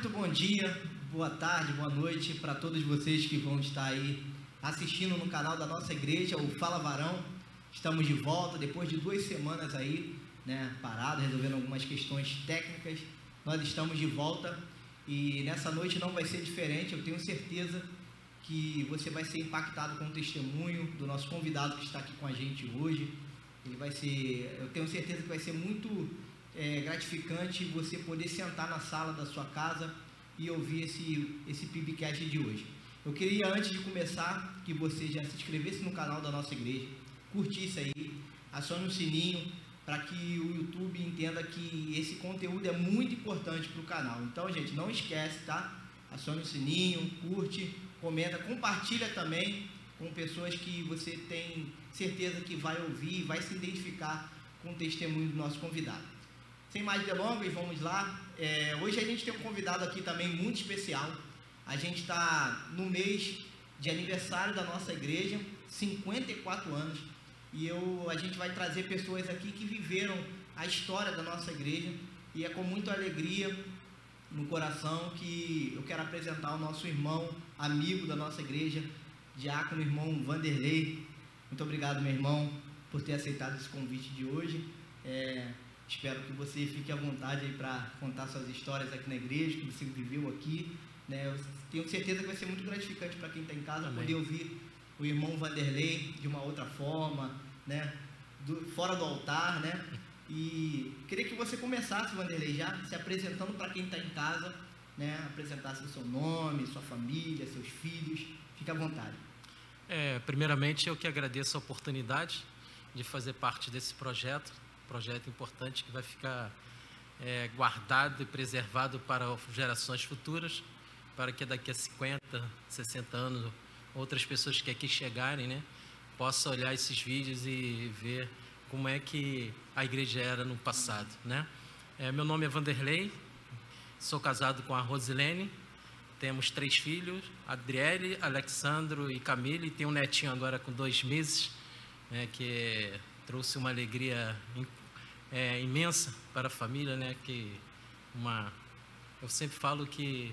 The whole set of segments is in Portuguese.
muito bom dia, boa tarde, boa noite para todos vocês que vão estar aí assistindo no canal da nossa igreja, o Fala Varão. Estamos de volta depois de 2 semanas aí, né, parado, resolvendo algumas questões técnicas. Nós estamos de volta e nessa noite não vai ser diferente. Eu tenho certeza que você vai ser impactado com o testemunho do nosso convidado que está aqui com a gente hoje. Ele vai ser, eu tenho certeza que vai ser muito gratificante você poder sentar na sala da sua casa e ouvir esse PIBcast de hoje. Eu queria, antes de começar, que você já se inscrevesse no canal da nossa igreja, curtisse aí, acione o sininho, para que o YouTube entenda que esse conteúdo é muito importante para o canal. Então, gente, não esquece, tá? Acione o sininho, curte, comenta, compartilha também com pessoas que você tem certeza que vai ouvir e vai se identificar com o testemunho do nosso convidado. Sem mais delongas, vamos lá. Hoje a gente tem um convidado aqui também muito especial. A gente está no mês de aniversário da nossa igreja, 54 anos. E a gente vai trazer pessoas aqui que viveram a história da nossa igreja. E é com muita alegria no coração que eu quero apresentar o nosso irmão, amigo da nossa igreja, diácono irmão Vanderlei. Muito obrigado, meu irmão, por ter aceitado esse convite de hoje. Espero que você fique à vontade aí para contar suas histórias aqui na igreja, que você viveu aqui, né? Eu tenho certeza que vai ser muito gratificante para quem está em casa poder ouvir o irmão Vanderlei de uma outra forma, né? Fora do altar, né? E queria que você começasse, Vanderlei, já se apresentando para quem está em casa, né? Apresentasse o seu nome, sua família, seus filhos. Fique à vontade. Primeiramente, eu que agradeço a oportunidade de fazer parte desse projeto importante que vai ficar guardado e preservado para gerações futuras, para que daqui a 50, 60 anos, outras pessoas que aqui chegarem, né, possam olhar esses vídeos e ver como é que a igreja era no passado, né? Meu nome é Vanderlei, sou casado com a Rosilene, temos 3 filhos, Adriele, Alexandro e Camille, e tem um netinho agora com 2 meses, né, que trouxe uma alegria imensa para a família, né? Eu sempre falo que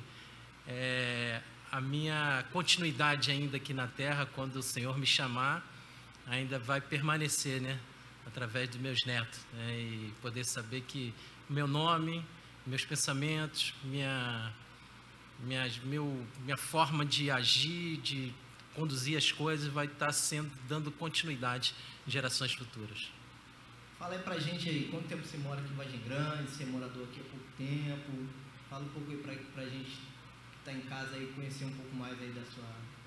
a minha continuidade ainda aqui na terra, quando o Senhor me chamar, ainda vai permanecer, né? Através dos meus netos, né? E poder saber que o meu nome, meus pensamentos, minha forma de agir, de conduzir as coisas, vai estar dando continuidade em gerações futuras. Fala aí pra gente aí, quanto tempo você mora aqui em Vargem Grande, você é morador aqui há pouco tempo? Fala um pouco aí pra gente que está em casa aí, conhecer um pouco mais aí da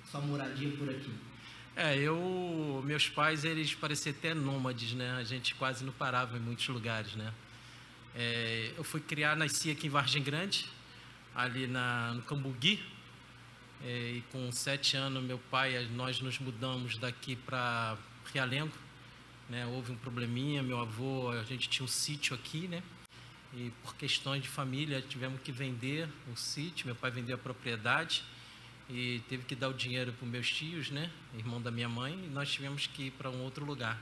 sua moradia por aqui. Meus pais, eles pareciam até nômades, né? A gente quase não parava em muitos lugares, né? Eu nasci aqui em Vargem Grande, ali no Cambugui, e com 7 anos, meu pai, nós nos mudamos daqui para Realengo, né? Houve um probleminha, meu avô, a gente tinha um sítio aqui, né? E por questões de família tivemos que vender o sítio, meu pai vendeu a propriedade e teve que dar o dinheiro para os meus tios, né? Irmão da minha mãe, e nós tivemos que ir para um outro lugar.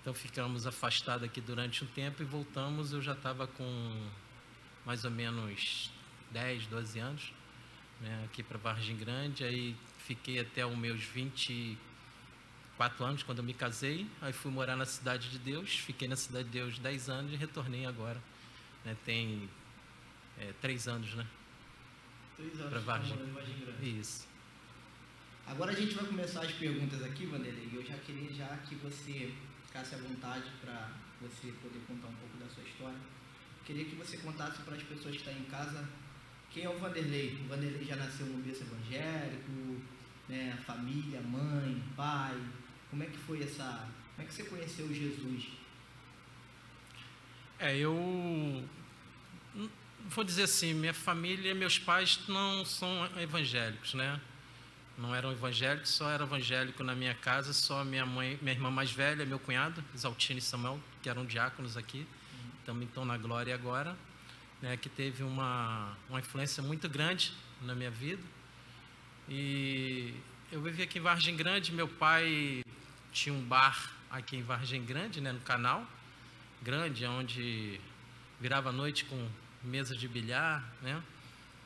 Então ficamos afastados aqui durante um tempo e voltamos. Eu já estava com mais ou menos 10, 12 anos, né? Aqui para Vargem Grande, aí fiquei até os meus 24 anos, quando eu me casei, aí fui morar na Cidade de Deus, fiquei na Cidade de Deus 10 anos e retornei agora, né? Tem 3 anos, né? 3 anos para Vargem Grande. Isso. Agora a gente vai começar as perguntas aqui, Vanderlei. Eu já queria que você ficasse à vontade para você poder contar um pouco da sua história. Queria que você contasse para as pessoas que estão em casa quem é o Vanderlei. O Vanderlei já nasceu no berço evangélico, né? Família, mãe, pai. Como é que foi como é que você conheceu Jesus? Eu vou dizer assim, minha família, meus pais não são evangélicos, né? Não eram evangélicos, só era evangélico na minha casa, só minha mãe, minha irmã mais velha, meu cunhado, Exaltino e Samuel, que eram diáconos aqui, também estão na glória agora, né? Que teve uma influência muito grande na minha vida. E eu vivi aqui em Vargem Grande, meu pai tinha um bar aqui em Vargem Grande, né, no Canal Grande, onde virava a noite com mesa de bilhar, né?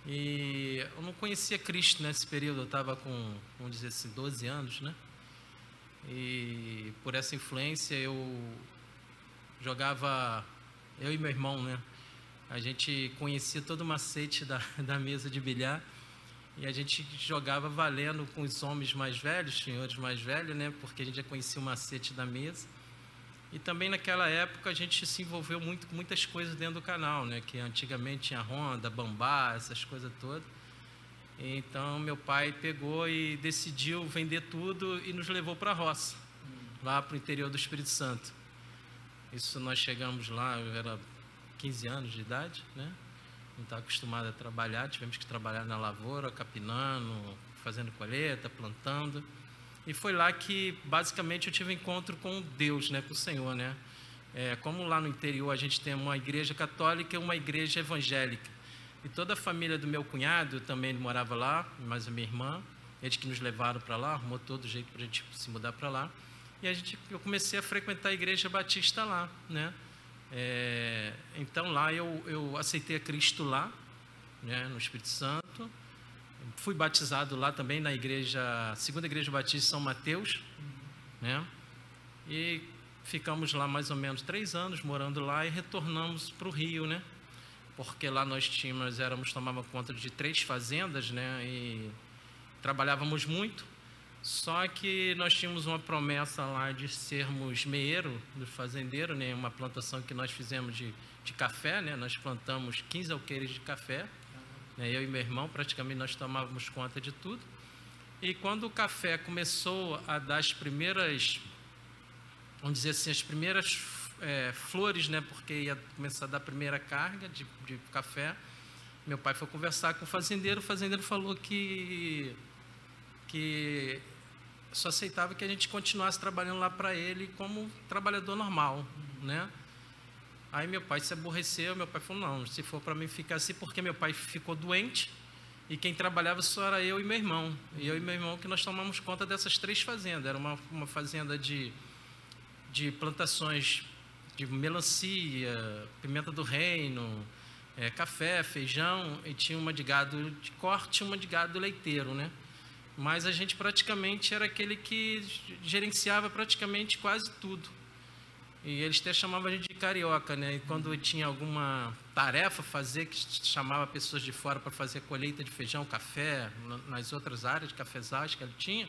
E eu não conhecia Cristo nesse período, eu estava com, vamos dizer assim, 12 anos, né? E por essa influência eu jogava, eu e meu irmão, né? A gente conhecia todo o macete da mesa de bilhar e a gente jogava valendo com os homens mais velhos, senhores mais velhos, né? Porque a gente já conhecia o macete da mesa. E também naquela época a gente se envolveu muito com muitas coisas dentro do canal, né? Que antigamente tinha Honda, Bambá, essas coisas todas. Então meu pai pegou e decidiu vender tudo e nos levou para a roça, lá para o interior do Espírito Santo. Isso nós chegamos lá, eu era 15 anos de idade, né? Não estava acostumado a trabalhar, tivemos que trabalhar na lavoura, capinando, fazendo colheita, plantando. E foi lá que basicamente eu tive encontro com Deus, né? Com o Senhor, né? Como lá no interior a gente tem uma igreja católica e uma igreja evangélica. E toda a família do meu cunhado também morava lá, mas a minha irmã, eles que nos levaram para lá, arrumou todo jeito para a gente se mudar para lá. E eu comecei a frequentar a igreja batista lá, né? Então lá eu aceitei a Cristo lá, né? No Espírito Santo. Fui batizado lá também na igreja, segunda igreja batista São Mateus, né? E ficamos lá mais ou menos 3 anos morando lá e retornamos para o Rio, né? Porque lá nós tomávamos conta de 3 fazendas, né? E trabalhávamos muito. Só que nós tínhamos uma promessa lá de sermos meeiro do fazendeiro, né? Uma plantação que nós fizemos de café, né? Nós plantamos 15 alqueires de café, né? Eu e meu irmão, praticamente nós tomávamos conta de tudo. E quando o café começou a dar as primeiras, vamos dizer assim, as primeiras flores, né? Porque ia começar a dar a primeira carga de café, meu pai foi conversar com o fazendeiro falou que só aceitava que a gente continuasse trabalhando lá para ele como trabalhador normal, né? Aí meu pai se aborreceu, meu pai falou, não, se for para mim ficar assim, porque meu pai ficou doente e quem trabalhava só era eu e meu irmão. E eu e meu irmão que nós tomamos conta dessas 3 fazendas. Era uma fazenda de plantações de melancia, pimenta do reino, café, feijão, e tinha uma de gado de corte e uma de gado leiteiro, né? Mas a gente praticamente era aquele que gerenciava praticamente quase tudo. E eles até chamavam a gente de carioca, né? E quando tinha alguma tarefa a fazer, que chamava pessoas de fora para fazer colheita de feijão, café, nas outras áreas de cafezais que ele tinha,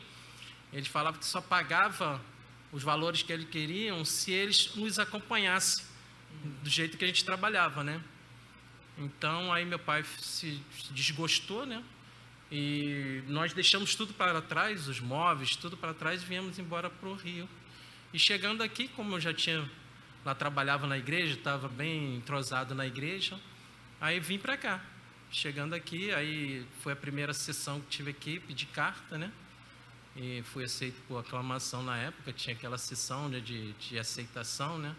eles falavam que só pagava os valores que eles queriam se eles nos acompanhassem do jeito que a gente trabalhava, né? Então, aí meu pai se desgostou, né? E nós deixamos tudo para trás, os móveis, tudo para trás, e viemos embora para o Rio. E chegando aqui, como eu já tinha, lá trabalhava na igreja, estava bem entrosado na igreja, aí vim para cá. Chegando aqui, aí foi a primeira sessão que tive aqui, pedi carta, né? E fui aceito por aclamação na época, tinha aquela sessão, né, de aceitação, né?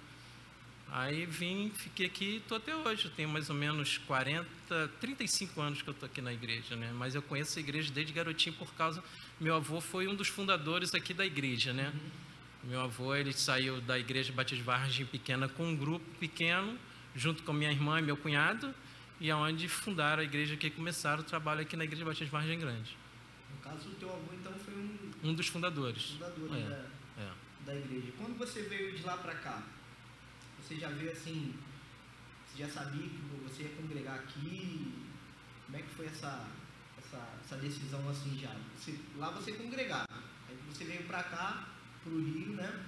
Aí vim, fiquei aqui, estou até hoje, eu tenho mais ou menos 35 anos que eu estou aqui na igreja, né? Mas eu conheço a igreja desde garotinho por causa, meu avô foi um dos fundadores aqui da igreja, né? Meu avô, ele saiu da igreja Batista de Vargem Pequena com um grupo pequeno, junto com minha irmã e meu cunhado, e aonde fundaram a igreja aqui, começaram o trabalho aqui na igreja Batista de Vargem Grande. No caso, o teu avô, então, foi um dos fundadores. Da igreja. Quando você veio de lá para cá, você já veio assim, você já sabia que você ia congregar aqui? Como é que foi essa decisão assim já? Lá você congregava, aí você veio para cá, para o Rio, né?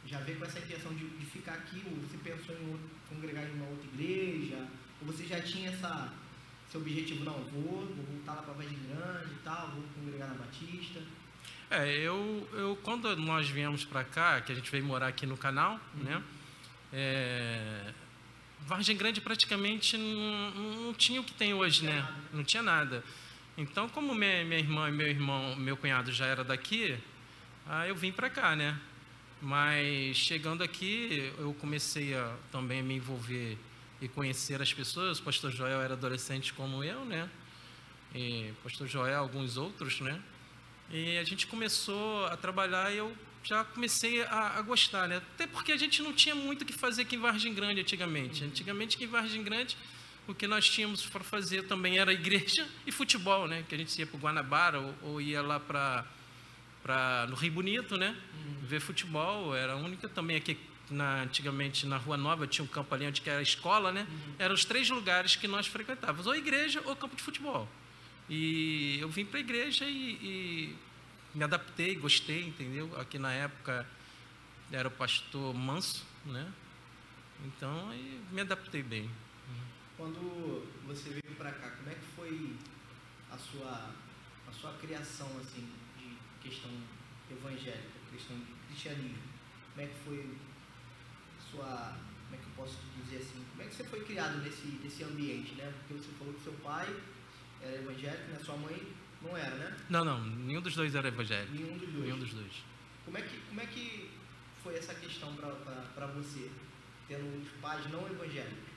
Já veio com essa intenção de ficar aqui, ou você pensou em congregar em uma outra igreja? Ou você já tinha esse objetivo, não, vou voltar lá para Vargem Grande e tal, vou congregar na Batista? Eu quando nós viemos para cá, que a gente veio morar aqui no canal, né? Vargem Grande praticamente não tinha o que tem hoje, né? Não tinha nada. Então, como minha irmã e meu cunhado já era daqui, aí eu vim para cá, né? Mas chegando aqui, eu comecei também a me envolver e conhecer as pessoas. O pastor Joel era adolescente como eu, né? E o pastor Joel, alguns outros, né? E a gente começou a trabalhar e eu já comecei a gostar, né? Até porque a gente não tinha muito o que fazer aqui em Vargem Grande antigamente. Antigamente aqui em Vargem Grande o que nós tínhamos para fazer também era igreja e futebol, né? Que a gente ia para o Guanabara ou ia lá no Rio Bonito, né? Ver futebol. Era a única também aqui, antigamente na Rua Nova tinha um campo ali onde que era a escola, né? Eram os 3 lugares que nós frequentávamos, ou igreja ou campo de futebol. E eu vim para a igreja e me adaptei, gostei, entendeu? Aqui na época era o pastor Manso, né? Então, aí me adaptei bem. Quando você veio para cá, como é que foi a sua criação, assim, de questão evangélica, questão de cristianismo? Como é que foi como é que eu posso dizer assim, como é que você foi criado nesse ambiente, né? Porque você falou que seu pai era evangélico, né? Sua mãe não era, né? Não, nenhum dos dois era evangélico. Nenhum dos dois. Como é que foi essa questão para você, tendo os pais não evangélicos?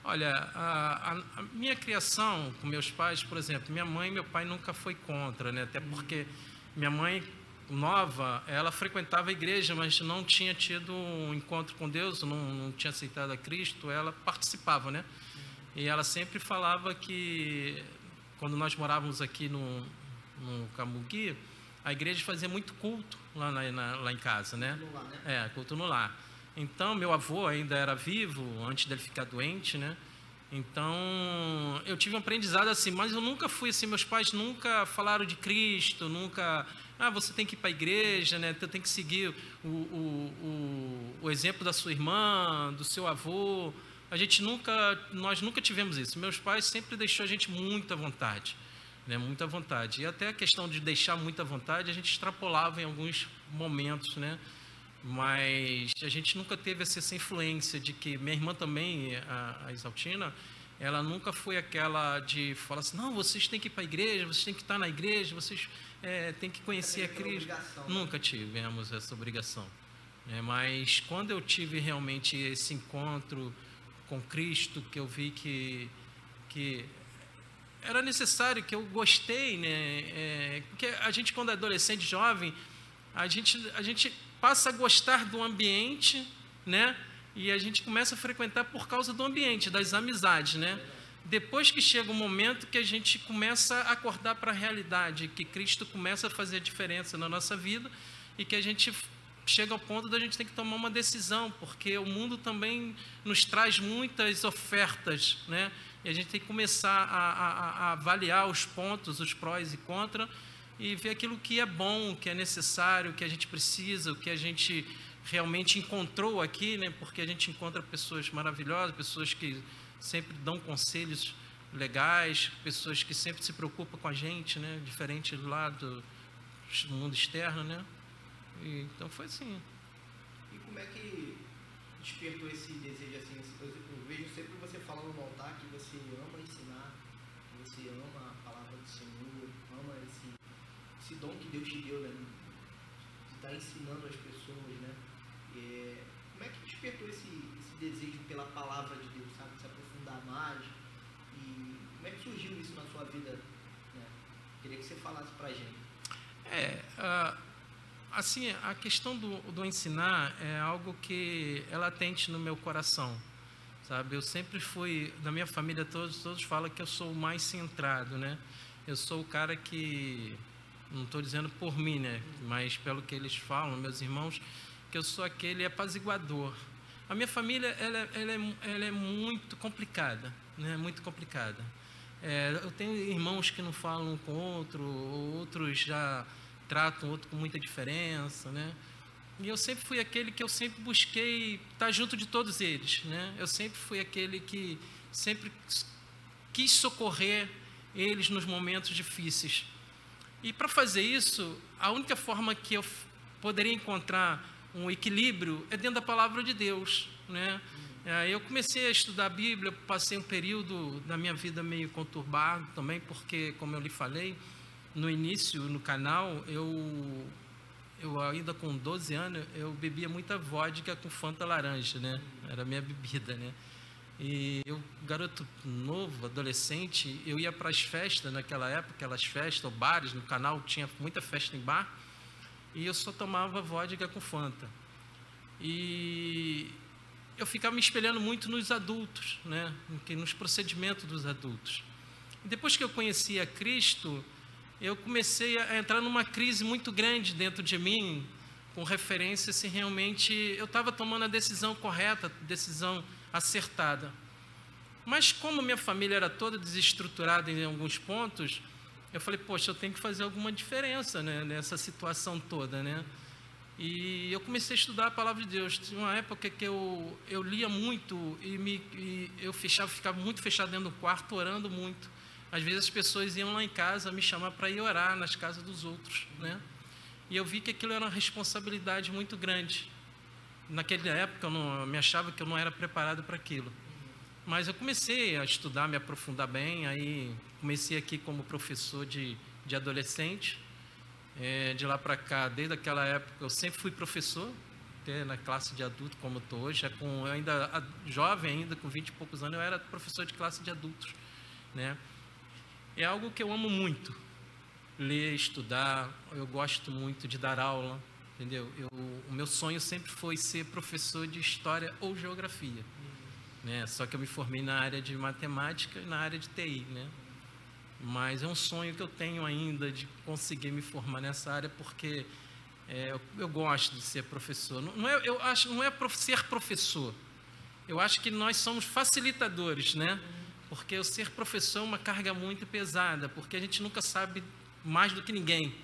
Olha, a minha criação com meus pais, por exemplo, minha mãe e meu pai nunca foi contra, né? Até porque minha mãe, nova, ela frequentava a igreja, mas não tinha tido um encontro com Deus, não tinha aceitado a Cristo, ela participava, né? E ela sempre falava que, quando nós morávamos aqui no Camugui, a igreja fazia muito culto lá em casa, né? Culto no lar, né? Culto no lar. Então, meu avô ainda era vivo, antes dele ficar doente, né? Então, eu tive um aprendizado assim, mas eu nunca fui assim, meus pais nunca falaram de Cristo, nunca... você tem que ir para a igreja, né? Você tem que seguir o exemplo da sua irmã, do seu avô. Nós nunca tivemos isso. Meus pais sempre deixou a gente muito à vontade, né? Muita vontade. E até a questão de deixar muita vontade, a gente extrapolava em alguns momentos, né? Mas a gente nunca teve essa influência de que minha irmã também, a Isaltina, ela nunca foi aquela de falar assim, não, vocês têm que ir para a igreja, vocês têm que estar na igreja, vocês têm que conhecer a Cristo. Nunca tivemos essa obrigação. Mas quando eu tive realmente esse encontro com Cristo, que eu vi que era necessário, que eu gostei, né? Porque a gente, quando é adolescente, jovem, a gente passa a gostar do ambiente, né? E a gente começa a frequentar por causa do ambiente, das amizades, né? Depois que chega um momento que a gente começa a acordar para a realidade, que Cristo começa a fazer a diferença na nossa vida e que a gente chega ao ponto da gente ter que tomar uma decisão, porque o mundo também nos traz muitas ofertas, né? E a gente tem que começar a avaliar os pontos, os prós e contras, e ver aquilo que é bom, que é necessário, que a gente precisa, o que a gente realmente encontrou aqui, né? Porque a gente encontra pessoas maravilhosas, pessoas que sempre dão conselhos legais, pessoas que sempre se preocupam com a gente, né? Diferente lá do mundo externo, né? Então foi assim. E como é que despertou esse desejo assim? Eu vejo sempre você falando no altar que você ama ensinar, que você ama a palavra do Senhor, ama esse dom que Deus te deu, né? De estar ensinando as pessoas, né? Como é que despertou esse desejo pela palavra de Deus, sabe? Se aprofundar mais. E como é que surgiu isso na sua vida, né? Queria que você falasse pra gente. Assim, a questão do ensinar é algo que é latente no meu coração, sabe? Eu sempre fui, da minha família, todos falam que eu sou o mais centrado, né? Eu sou o cara que, não estou dizendo por mim, né? Mas pelo que eles falam, meus irmãos, que eu sou aquele apaziguador. A minha família, ela é muito complicada, né? Muito complicada. Eu tenho irmãos que não falam um com o outro, outros já tratam o outro com muita diferença, né? E eu sempre fui aquele que eu sempre busquei estar junto de todos eles, né? Eu sempre fui aquele que sempre quis socorrer eles nos momentos difíceis. E para fazer isso, a única forma que eu poderia encontrar um equilíbrio é dentro da palavra de Deus, né? Eu comecei a estudar a Bíblia, passei um período da minha vida meio conturbado também, porque, como eu lhe falei, no início, no canal, eu ainda com 12 anos, eu bebia muita vodka com Fanta laranja, né? Era a minha bebida, né? E eu, garoto novo, adolescente, eu ia para as festas naquela época, aquelas festas ou bares, no canal tinha muita festa em bar, e eu só tomava vodka com Fanta. E eu ficava me espelhando muito nos adultos, né? Nos procedimentos dos adultos. E depois que eu conheci a Cristo, eu comecei a entrar numa crise muito grande dentro de mim, com referência se realmente eu estava tomando a decisão correta, a decisão acertada. Mas como minha família era toda desestruturada em alguns pontos, eu falei, poxa, eu tenho que fazer alguma diferença, né, nessa situação toda, né? E eu comecei a estudar a palavra de Deus. Tinha uma época que eu lia muito e eu ficava muito fechado dentro do quarto, orando muito. Às vezes as pessoas iam lá em casa me chamar para ir orar nas casas dos outros, né? E eu vi que aquilo era uma responsabilidade muito grande. Naquela época eu me achava que eu não era preparado para aquilo. Mas eu comecei a estudar, me aprofundar bem, aí comecei aqui como professor de adolescente. De lá para cá, desde aquela época, eu sempre fui professor, até na classe de adulto, como estou hoje. Eu ainda jovem, ainda com 20 e poucos anos, eu era professor de classe de adultos, né? É algo que eu amo muito, ler, estudar, eu gosto muito de dar aula, entendeu? O meu sonho sempre foi ser professor de história ou geografia, né? Só que eu me formei na área de matemática e na área de TI, né? Mas é um sonho que eu tenho ainda de conseguir me formar nessa área, porque eu gosto de ser professor. Eu acho não é ser professor, eu acho que nós somos facilitadores, né? Porque o ser professor é uma carga muito pesada, porque a gente nunca sabe mais do que ninguém,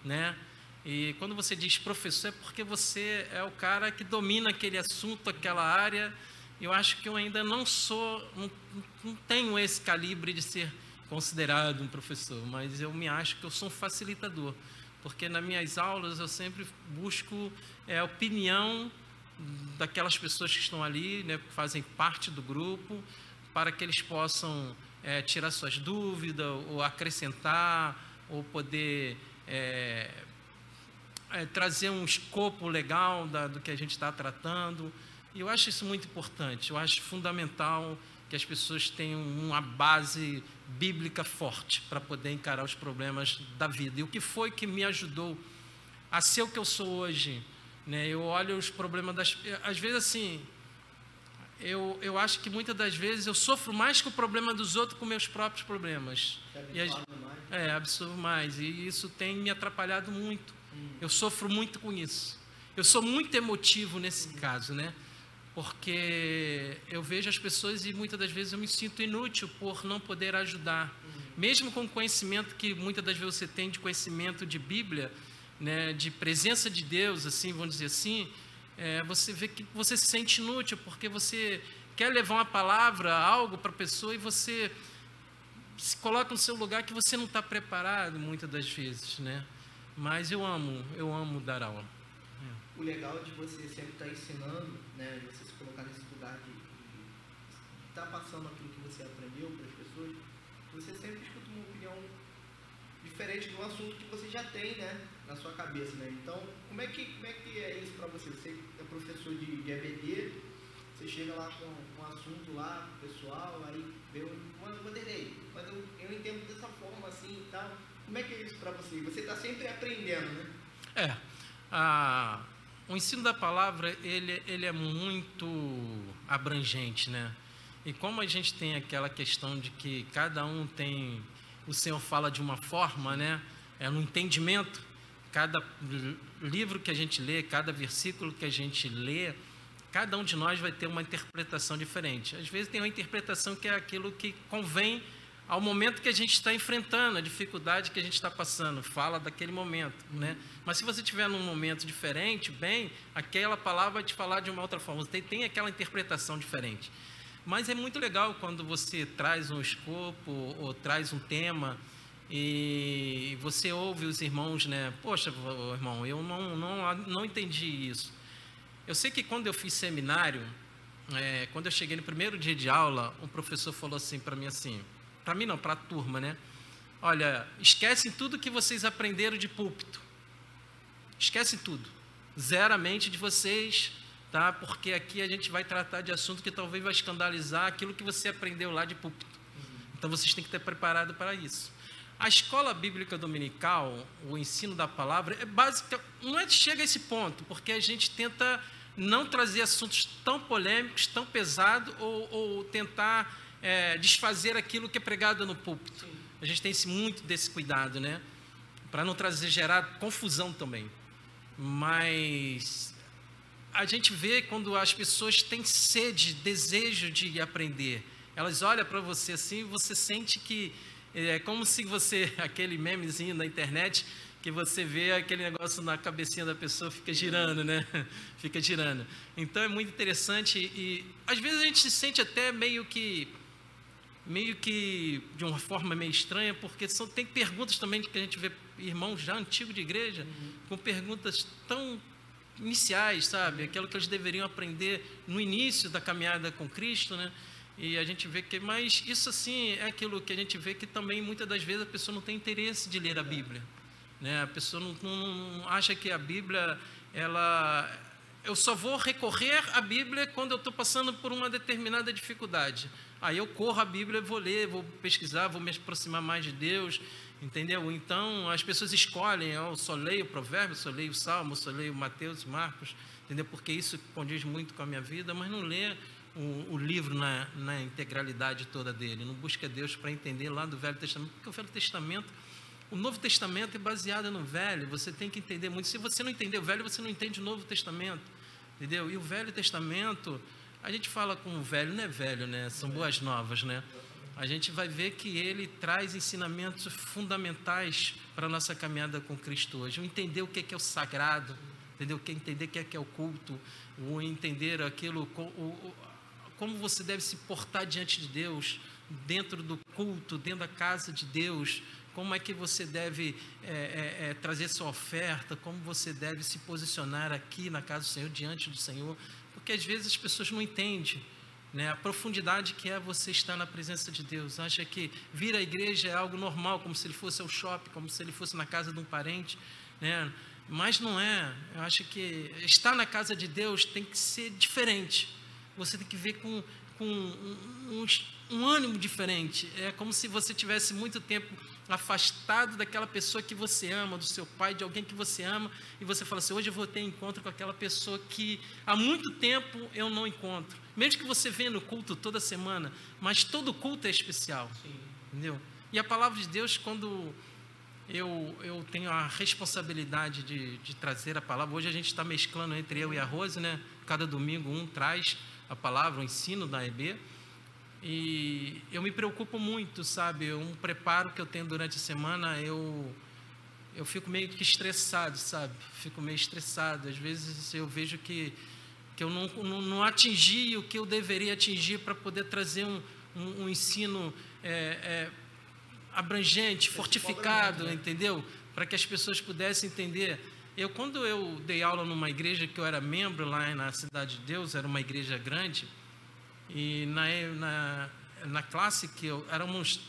né? E quando você diz professor, é porque você é o cara que domina aquele assunto, aquela área. Eu acho que eu ainda não tenho esse calibre de ser considerado um professor, mas eu me acho que eu sou um facilitador, porque nas minhas aulas eu sempre busco a opinião daquelas pessoas que estão ali, né, que fazem parte do grupo, para que eles possam tirar suas dúvidas, ou acrescentar, ou poder trazer um escopo legal do que a gente está tratando. E eu acho isso muito importante, eu acho fundamental que as pessoas tenham uma base bíblica forte para poder encarar os problemas da vida. E o que foi que me ajudou a ser o que eu sou hoje, né? Eu olho os problemas às vezes assim, eu acho que muitas das vezes eu sofro mais com o problema dos outros com meus próprios problemas. Absorvo mais. E isso tem me atrapalhado muito. Eu sofro muito com isso. Eu sou muito emotivo nesse caso, né? Porque eu vejo as pessoas e muitas das vezes eu me sinto inútil por não poder ajudar. Mesmo com o conhecimento que muitas das vezes você tem de conhecimento de Bíblia, né, de presença de Deus, assim, vamos dizer assim, você vê que você se sente inútil, porque você quer levar uma palavra, algo para a pessoa, e você se coloca no seu lugar que você não está preparado muitas das vezes, né? Mas eu amo dar aula. O legal é de você sempre estar ensinando, né, de você se colocar nesse lugar de estar passando aquilo que você aprendeu para as pessoas, você sempre escuta uma opinião diferente do assunto que você já tem, né, na sua cabeça, né? Então, como é que é isso para você? Você é professor de EBD, você chega lá com um assunto lá pessoal, aí Vanderlei, mas eu entendo dessa forma assim e tal. Como é que é isso para você? Você está sempre aprendendo, né? O ensino da palavra, ele é muito abrangente, né? E como a gente tem aquela questão de que cada um tem... O Senhor fala de uma forma, né? No entendimento, cada livro que a gente lê, cada versículo que a gente lê, cada um de nós vai ter uma interpretação diferente. Às vezes tem uma interpretação que é aquilo que convém ao momento que a gente está enfrentando, a dificuldade que a gente está passando, fala daquele momento, né? Mas se você estiver num momento diferente, aquela palavra vai te falar de uma outra forma, você tem aquela interpretação diferente. Mas é muito legal quando você traz um escopo ou traz um tema e você ouve os irmãos, né? Poxa, irmão, eu não entendi isso. Eu sei que quando eu fiz seminário, quando eu cheguei no primeiro dia de aula, um professor falou assim para mim assim, para mim não, para a turma, né? Olha, esquecem tudo que vocês aprenderam de púlpito. Esquecem tudo. Zera a mente de vocês, tá? Porque aqui a gente vai tratar de assunto que talvez vai escandalizar aquilo que você aprendeu lá de púlpito. Então vocês têm que estar preparados para isso. A escola bíblica dominical, o ensino da palavra, é básica, não chega a esse ponto, porque a gente tenta não trazer assuntos tão polêmicos, tão pesados, ou tentar desfazer aquilo que é pregado no púlpito. Sim. A gente tem muito desse cuidado, né? Para não gerar confusão também. Mas a gente vê quando as pessoas têm sede, desejo de aprender. Elas olham para você assim e você sente que é como se você, aquele memezinho na internet, que você vê aquele negócio na cabecinha da pessoa, fica girando, né? Fica girando. Então é muito interessante e às vezes a gente se sente até meio que de uma forma meio estranha, porque tem perguntas também que a gente vê irmãos já antigos de igreja, com perguntas tão iniciais, sabe? Aquilo que eles deveriam aprender no início da caminhada com Cristo, né? E a gente vê que, mas isso assim é aquilo que a gente vê que também muitas das vezes a pessoa não tem interesse de ler a Bíblia, né? A pessoa não acha que a Bíblia, eu só vou recorrer à Bíblia quando eu estou passando por uma determinada dificuldade. Aí eu corro a Bíblia, vou ler, vou pesquisar, vou me aproximar mais de Deus, entendeu? Então as pessoas escolhem, eu só leio o Provérbio, só leio o Salmo, só leio Mateus e Marcos, entendeu? Porque isso condiz muito com a minha vida, mas não lê o livro na integralidade toda dele, não busca Deus para entender lá do Velho Testamento, porque o Velho Testamento, o Novo Testamento é baseado no Velho, você tem que entender muito. Se você não entender o Velho, você não entende o Novo Testamento, entendeu? E o Velho Testamento, a gente fala com o Velho, não é velho, né? São boas novas, né? A gente vai ver que ele traz ensinamentos fundamentais para a nossa caminhada com Cristo hoje. O entender o que é o sagrado, entendeu? Entender o que é o culto, o entender aquilo, como você deve se portar diante de Deus, dentro do culto, dentro da casa de Deus, como é que você deve trazer sua oferta, como você deve se posicionar aqui na casa do Senhor, diante do Senhor, porque às vezes as pessoas não entendem, né, a profundidade que é você estar na presença de Deus. Acha que vir à igreja é algo normal, como se ele fosse ao shopping, como se ele fosse na casa de um parente, né? Mas não é. Eu acho que estar na casa de Deus tem que ser diferente. Você tem que ver com um ânimo diferente. É como se você tivesse muito tempo afastado daquela pessoa que você ama, do seu pai, de alguém que você ama, e você fala assim: hoje eu vou ter encontro com aquela pessoa que há muito tempo eu não encontro. Mesmo que você venha no culto toda semana, mas todo culto é especial. Sim. Entendeu? E a palavra de Deus, quando eu tenho a responsabilidade de trazer a palavra, hoje a gente está mesclando entre eu e a Rose, né? Cada domingo um traz a palavra, o ensino da EB, e eu me preocupo muito, sabe? Um preparo que eu tenho durante a semana, eu fico meio que estressado, sabe? Fico meio estressado. Às vezes eu vejo que eu não atingi o que eu deveria atingir para poder trazer um ensino abrangente, fortificado, entendeu? Para que as pessoas pudessem entender. Quando eu dei aula numa igreja que eu era membro lá na Cidade de Deus, era uma igreja grande, e na classe que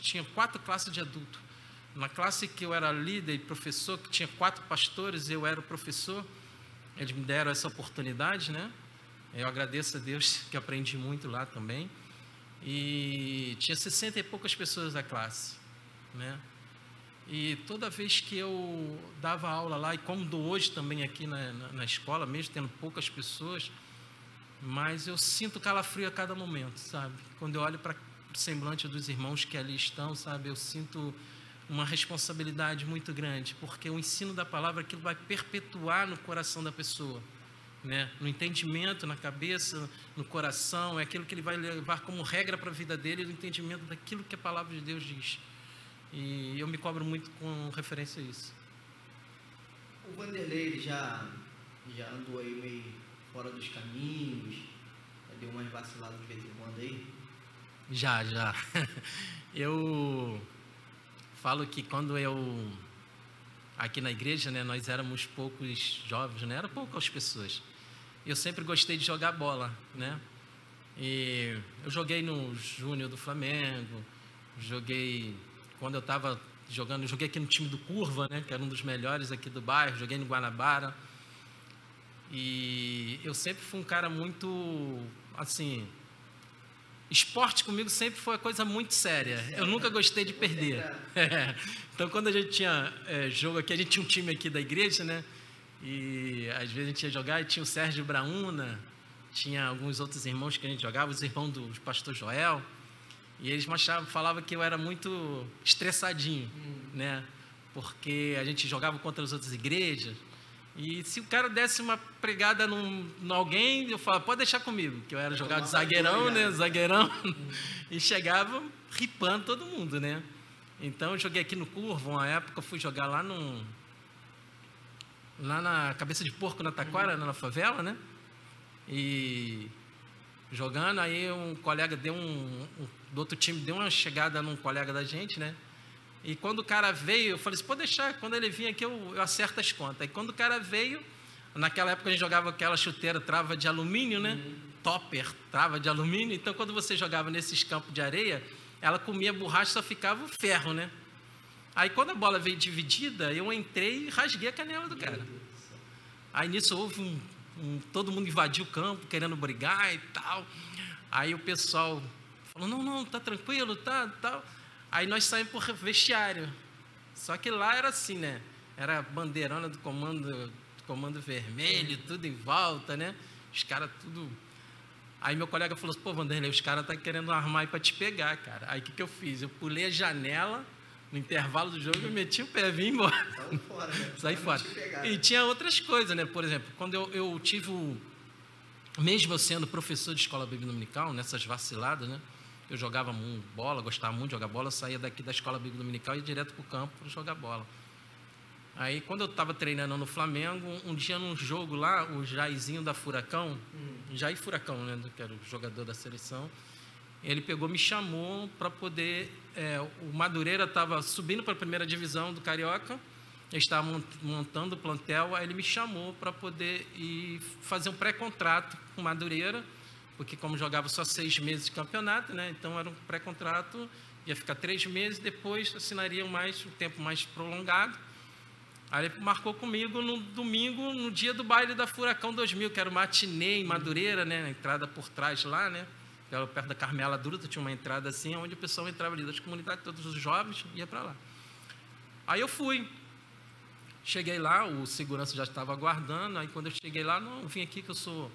tinha 4 classes de adulto. Na classe que eu era líder e professor, que tinha 4 pastores, eu era o professor, eles me deram essa oportunidade, né? Eu agradeço a Deus que aprendi muito lá também. E tinha 60 e poucas pessoas da classe, né? E toda vez que eu dava aula lá, e como dou hoje também aqui na escola, mesmo tendo poucas pessoas, mas eu sinto calafrio a cada momento, sabe? Quando eu olho para o semblante dos irmãos que ali estão, sabe? Eu sinto uma responsabilidade muito grande, porque o ensino da palavra, aquilo vai perpetuar no coração da pessoa, né? No entendimento, na cabeça, no coração, é aquilo que ele vai levar como regra para a vida dele, no entendimento daquilo que a palavra de Deus diz. E eu me cobro muito com referência a isso. O Vanderlei, ele já andou aí meio fora dos caminhos, já deu umas vaciladas de vez em quando aí? Já. Eu falo que quando aqui na igreja, né, nós éramos poucos jovens, né, eram poucas pessoas. Eu sempre gostei de jogar bola, né? E eu joguei no Júnior do Flamengo, quando eu estava jogando, joguei aqui no time do Curva, né, que era um dos melhores aqui do bairro, joguei no Guanabara. E eu sempre fui um cara muito, assim, esporte comigo sempre foi uma coisa muito séria. Eu nunca gostei de perder. Então, quando a gente tinha jogo aqui, a gente tinha um time aqui da igreja, né? E às vezes a gente ia jogar e tinha o Sérgio Brauna, tinha alguns outros irmãos que a gente jogava, os irmãos do pastor Joel, e eles falavam que eu era muito estressadinho, né? Porque a gente jogava contra as outras igrejas, e se o cara desse uma pregada em alguém, eu falava, pode deixar comigo, que eu era jogar de zagueirão, né? Zagueirão, e chegava ripando todo mundo, né? Então eu joguei aqui no Curvo, uma época eu fui jogar lá na Cabeça de Porco, na Taquara, na favela, né? E jogando, aí um colega do outro time deu uma chegada num colega da gente, né? E quando o cara veio, eu falei assim, pode deixar, quando ele vir aqui eu acerto as contas. E quando o cara veio, naquela época a gente jogava aquela chuteira, trava de alumínio, né? Topper, trava de alumínio. Então quando você jogava nesses campos de areia, ela comia borracha, só ficava o ferro, né? Aí quando a bola veio dividida, eu entrei e rasguei a canela do cara. Aí nisso houve todo mundo invadiu o campo, querendo brigar e tal. Aí o pessoal falou, não, tá tranquilo, tá, tal. Aí nós saímos por vestiário. Só que lá era assim, né? Era bandeirona do comando vermelho, tudo em volta, né? Os caras tudo... Aí meu colega falou assim, pô, Vanderlei, os caras estão querendo armar aí para te pegar, cara. Aí o que eu fiz? Eu pulei a janela, no intervalo do jogo, eu meti o pé e vim embora. Saiu fora, né? Saí fora. E tinha outras coisas, né? Por exemplo, quando eu tive mesmo eu sendo professor de escola bíblica dominical, nessas vaciladas, né? Eu jogava bola, gostava muito de jogar bola, eu saía daqui da escola bíblica dominical e ia direto para o campo para jogar bola. Aí, quando eu estava treinando no Flamengo, um dia num jogo lá, o Jairzinho da Furacão, Jair Furacão, né, que era o jogador da seleção, ele pegou, me chamou para poder... o Madureira estava subindo para a primeira divisão do Carioca, ele estava montando o plantel, aí ele me chamou para poder ir fazer um pré-contrato com o Madureira, porque como jogava só 6 meses de campeonato, né, então era um pré-contrato, ia ficar 3 meses, depois assinariam um tempo mais prolongado. Aí ele marcou comigo no domingo, no dia do baile da Furacão 2000, que era o matinê em Madureira, né? A entrada por trás lá, né? Perto da Carmela Dutra, tinha uma entrada assim, onde o pessoal entrava ali das comunidades, todos os jovens, ia para lá. Aí eu fui. Cheguei lá, o segurança já estava aguardando, aí quando eu cheguei lá, não, eu vim aqui que eu sou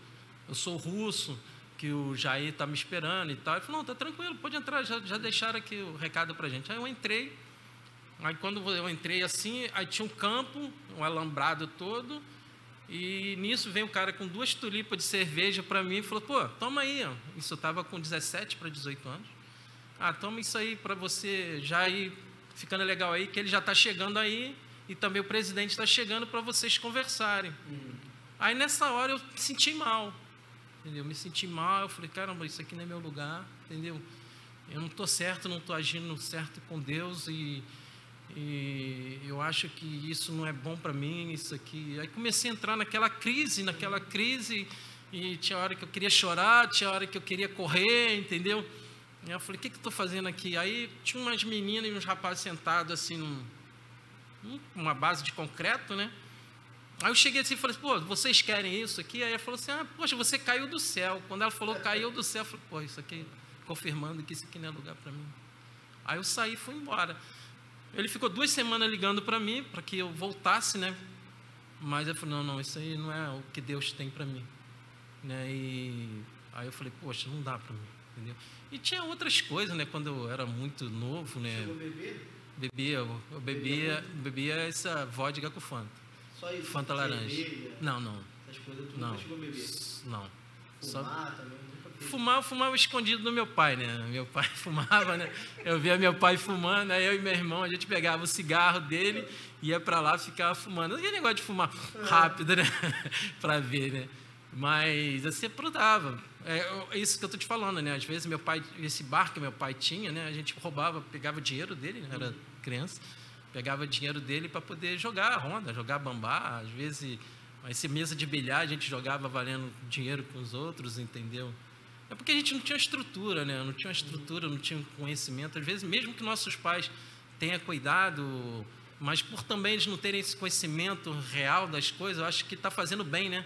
russo, que o Jair está me esperando e tal. Ele falou, não, tá tranquilo, pode entrar, já deixaram aqui o recado para a gente. Aí eu entrei. Aí quando eu entrei assim, aí tinha um campo, um alambrado todo, e nisso veio um cara com 2 tulipas de cerveja para mim e falou, pô, toma aí, ó. Isso eu estava com 17 para 18 anos. Ah, toma isso aí para você já ir ficando legal aí, que ele já está chegando aí, e também o presidente está chegando para vocês conversarem. Aí nessa hora eu me senti mal, entendeu? Me senti mal, eu falei, caramba, isso aqui não é meu lugar, entendeu? Eu não estou certo, não estou agindo certo com Deus e eu acho que isso não é bom para mim, isso aqui. Aí comecei a entrar naquela crise, e tinha hora que eu queria chorar, tinha hora que eu queria correr, entendeu? E eu falei, o que eu estou fazendo aqui? Aí tinha umas meninas e uns rapazes sentados assim, numa base de concreto, né? Aí eu cheguei assim e falei, pô, vocês querem isso aqui? Aí ela falou assim, poxa, você caiu do céu. Quando ela falou caiu do céu, eu falei, pô, isso aqui, confirmando que isso aqui não é lugar para mim. Aí eu saí e fui embora. Ele ficou 2 semanas ligando para mim, para que eu voltasse, né? Mas eu falei, não, isso aí não é o que Deus tem para mim, né? E aí eu falei, poxa, não dá para mim, entendeu? E tinha outras coisas, né? Quando eu era muito novo, né? Chegou a beber? Eu bebia essa vodka com Fanta. Só isso? Fanta laranja. Cerveja, Não. essas coisas tu Não. nunca chegou a beber? Não. Fumar também? Nunca fiz. Eu fumava escondido do meu pai, né? Meu pai fumava, né? Eu via meu pai fumando, aí eu e meu irmão, a gente pegava o cigarro dele, ia pra lá e ficava fumando. Não tinha negócio de fumar rápido, né? Pra ver, né? Mas assim, aprontava. É isso que eu tô te falando, né? Às vezes meu pai, esse bar que meu pai tinha, né? A gente roubava, pegava dinheiro dele, né? Era criança, pegava dinheiro dele para poder jogar a ronda, jogar bambá, às vezes... Essa mesa de bilhar a gente jogava valendo dinheiro com os outros, entendeu? É porque a gente não tinha estrutura, né? Não tinha estrutura, não tinha conhecimento. Às vezes, mesmo que nossos pais tenham cuidado, mas por também eles não terem esse conhecimento real das coisas, eu acho que está fazendo bem, né?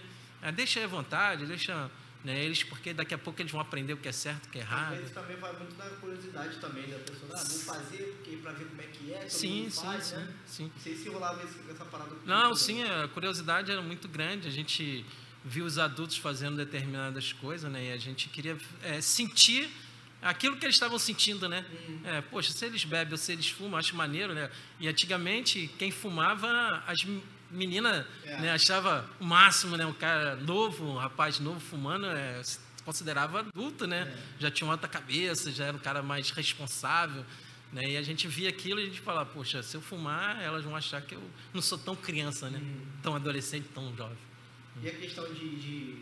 Deixa aí à vontade, deixa né? Eles, porque daqui a pouco eles vão aprender o que é certo, o que é errado. Às vezes também vai muito da curiosidade também da pessoa. Vou fazer porque para ver como é que é, todo Sim, mundo faz, sim, né? sim. Não sei se rolava essa parada. Não, sim, a curiosidade era muito grande. A gente viu os adultos fazendo determinadas coisas, né? E a gente queria sentir aquilo que eles estavam sentindo, né? Poxa, se eles bebem ou se eles fumam, acho maneiro, né? E antigamente, quem fumava, as meninas né, achava o máximo, né? Um cara novo, um rapaz novo fumando, se considerava adulto, né? Já tinha uma outra cabeça, já era um cara mais responsável, né? E a gente via aquilo e a gente falava, poxa, se eu fumar, elas vão achar que eu não sou tão criança, né? Tão adolescente, tão jovem. E a questão de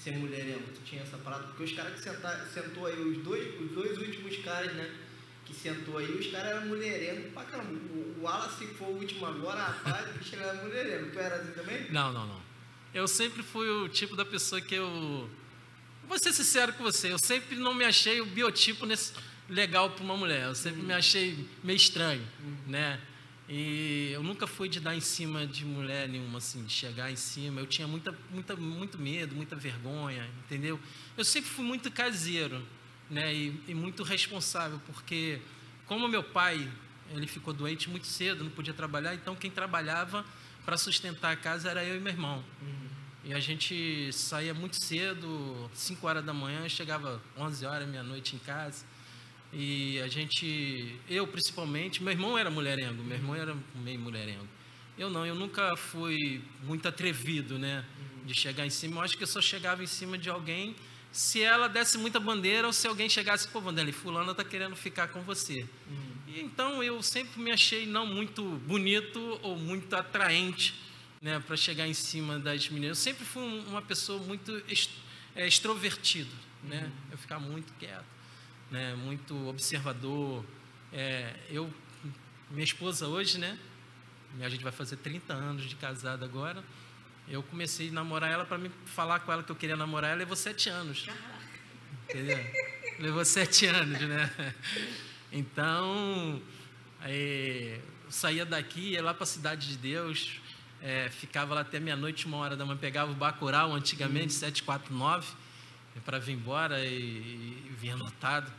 ser mulherengo, tu tinha essa parada? Porque os caras que sentou aí, os dois últimos caras, né? Que sentou aí, os caras eram mulherengo pra caramba. O Wallace foi o último agora, rapaz, o bicho era mulherengo. Tu era assim também? Não. Eu sempre fui o tipo da pessoa que eu... Vou ser sincero com você, eu sempre não me achei o biotipo legal para uma mulher. Eu sempre me achei meio estranho, né? E eu nunca fui de dar em cima de mulher nenhuma, assim, de chegar em cima. Eu tinha muito medo, muita vergonha, entendeu? Eu sempre fui muito caseiro, né? E muito responsável, porque como meu pai, ele ficou doente muito cedo, não podia trabalhar, então quem trabalhava para sustentar a casa era eu e meu irmão. E a gente saía muito cedo, 5 horas da manhã, chegava 11 horas, meia-noite em casa. E eu principalmente, meu irmão era mulherengo, meu irmão era meio mulherengo. Eu não, eu nunca fui muito atrevido, né, de chegar em cima. Eu acho que eu só chegava em cima de alguém se ela desse muita bandeira ou se alguém chegasse, pô, Vanderlei, fulano está querendo ficar com você. E então eu sempre me achei não muito bonito ou muito atraente, né, para chegar em cima das meninas. Eu sempre fui uma pessoa muito extrovertido, né, eu ficava muito quieto, né, muito observador. Minha esposa hoje, né, a gente vai fazer 30 anos de casado agora. Eu comecei a namorar ela, para me falar com ela que eu queria namorar ela, levou 7 anos. Entendeu? Levou 7 anos, né? Então, eu saía daqui, ia lá para a Cidade de Deus, ficava lá até meia-noite, 1 hora da manhã, pegava o Bacurau, antigamente, 749, para vir embora e vinha anotado.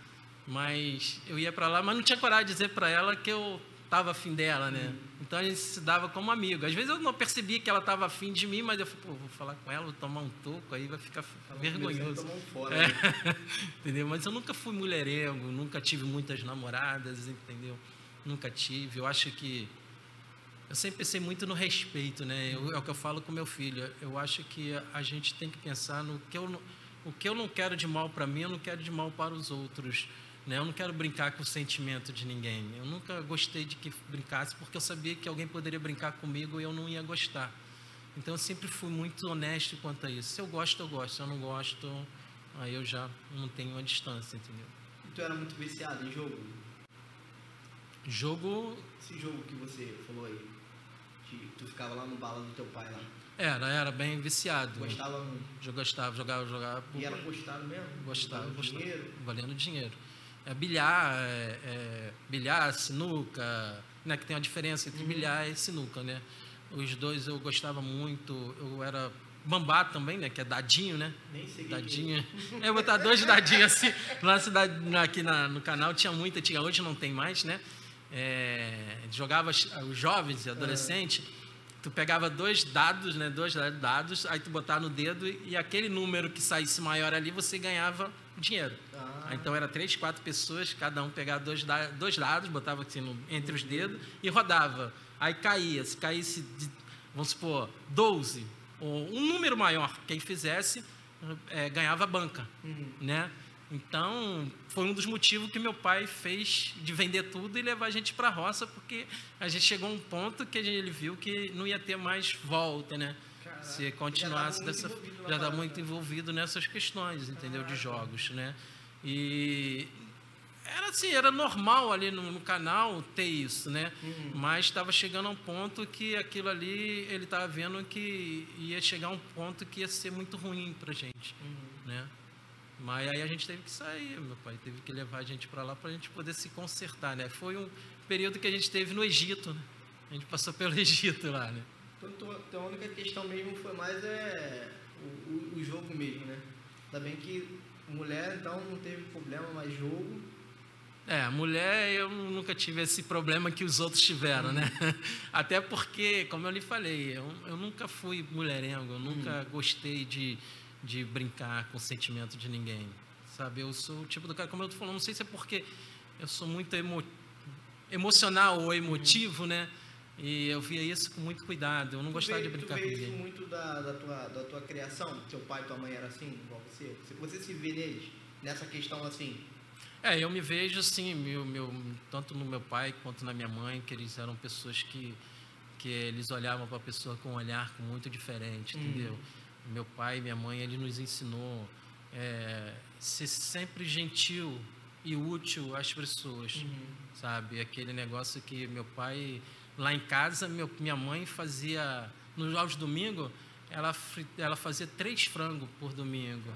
Mas eu ia para lá, mas não tinha coragem de dizer para ela que eu estava afim dela, né? Então a gente se dava como amigo. Às vezes eu não percebia que ela estava afim de mim, mas eu falei, pô, vou falar com ela, vou tomar um toco, aí vai ficar vergonhoso. Tomar um fora, né? Entendeu? Mas eu nunca fui mulherengo, nunca tive muitas namoradas, entendeu? Nunca tive. Eu acho que eu sempre pensei muito no respeito, né? É o que eu falo com meu filho. Eu acho que a gente tem que pensar no que o que eu não quero de mal para mim, eu não quero de mal para os outros. Eu não quero brincar com o sentimento de ninguém. Eu nunca gostei de que brincasse, porque eu sabia que alguém poderia brincar comigo e eu não ia gostar. Então, eu sempre fui muito honesto quanto a isso. Se eu gosto, eu gosto. Se eu não gosto, aí eu já não tenho uma distância, entendeu? E tu era muito viciado em jogo? Jogo... Esse jogo que você falou aí, que tu ficava lá no bala do teu pai lá. Era bem viciado. Gostava muito? Eu gostava, jogava. E era postado mesmo? Gostava. Dinheiro? Valendo dinheiro. Bilhar, sinuca, né, que tem uma diferença entre bilhar e sinuca, né? Os dois eu gostava muito. Eu era bambá também, né, que é dadinho, né? Nem sei dadinho. Eu botar 2 dadinhos assim. Aqui no canal tinha muita, hoje não tem mais, né? Jogava os jovens e adolescentes. Tu pegava 2 dados, né? 2 dados, aí tu botava no dedo e aquele número que saísse maior ali, você ganhava dinheiro. Então era 3, 4 pessoas, cada um pegava 2 dados, botava assim entre os dedos e rodava. Aí caía, se caísse, vamos supor, 12, ou um número maior, quem fizesse, ganhava a banca, né? Então, foi um dos motivos que meu pai fez de vender tudo e levar a gente para a roça, porque a gente chegou a um ponto que ele viu que não ia ter mais volta, né? Caraca, se continuasse já estava muito envolvido nessas questões, entendeu? De jogos, né? E era assim, era normal ali no canal ter isso, né? Mas estava chegando a um ponto que aquilo ali, ele estava vendo que ia chegar a um ponto que ia ser muito ruim para a gente, né? Mas aí a gente teve que sair, meu pai teve que levar a gente para lá para a gente poder se consertar, né? Foi um período que a gente teve no Egito, né? A gente passou pelo Egito lá, né? Então a única questão mesmo foi mais o jogo mesmo, né? Ainda bem que mulher, então, não teve problema, mas jogo... Mulher, eu nunca tive esse problema que os outros tiveram, né? Até porque, como eu lhe falei, eu nunca fui mulherengo, eu nunca gostei de brincar com o sentimento de ninguém, sabe? Eu sou o tipo do cara, como eu tô falando, não sei se é porque eu sou muito emocional ou emotivo, né? E eu via isso com muito cuidado, eu não gostava de brincar com ninguém. Tu vê isso muito da tua criação? Seu pai e tua mãe eram assim, igual você? Você se vê neles, nessa questão assim? Eu me vejo assim, tanto no meu pai quanto na minha mãe, que eles eram pessoas que eles olhavam para a pessoa com um olhar muito diferente, entendeu? Meu pai e minha mãe, ele nos ensinou ser sempre gentil e útil às pessoas, sabe? Aquele negócio que meu pai, lá em casa, minha mãe fazia, aos domingos, ela fazia 3 frangos por domingo.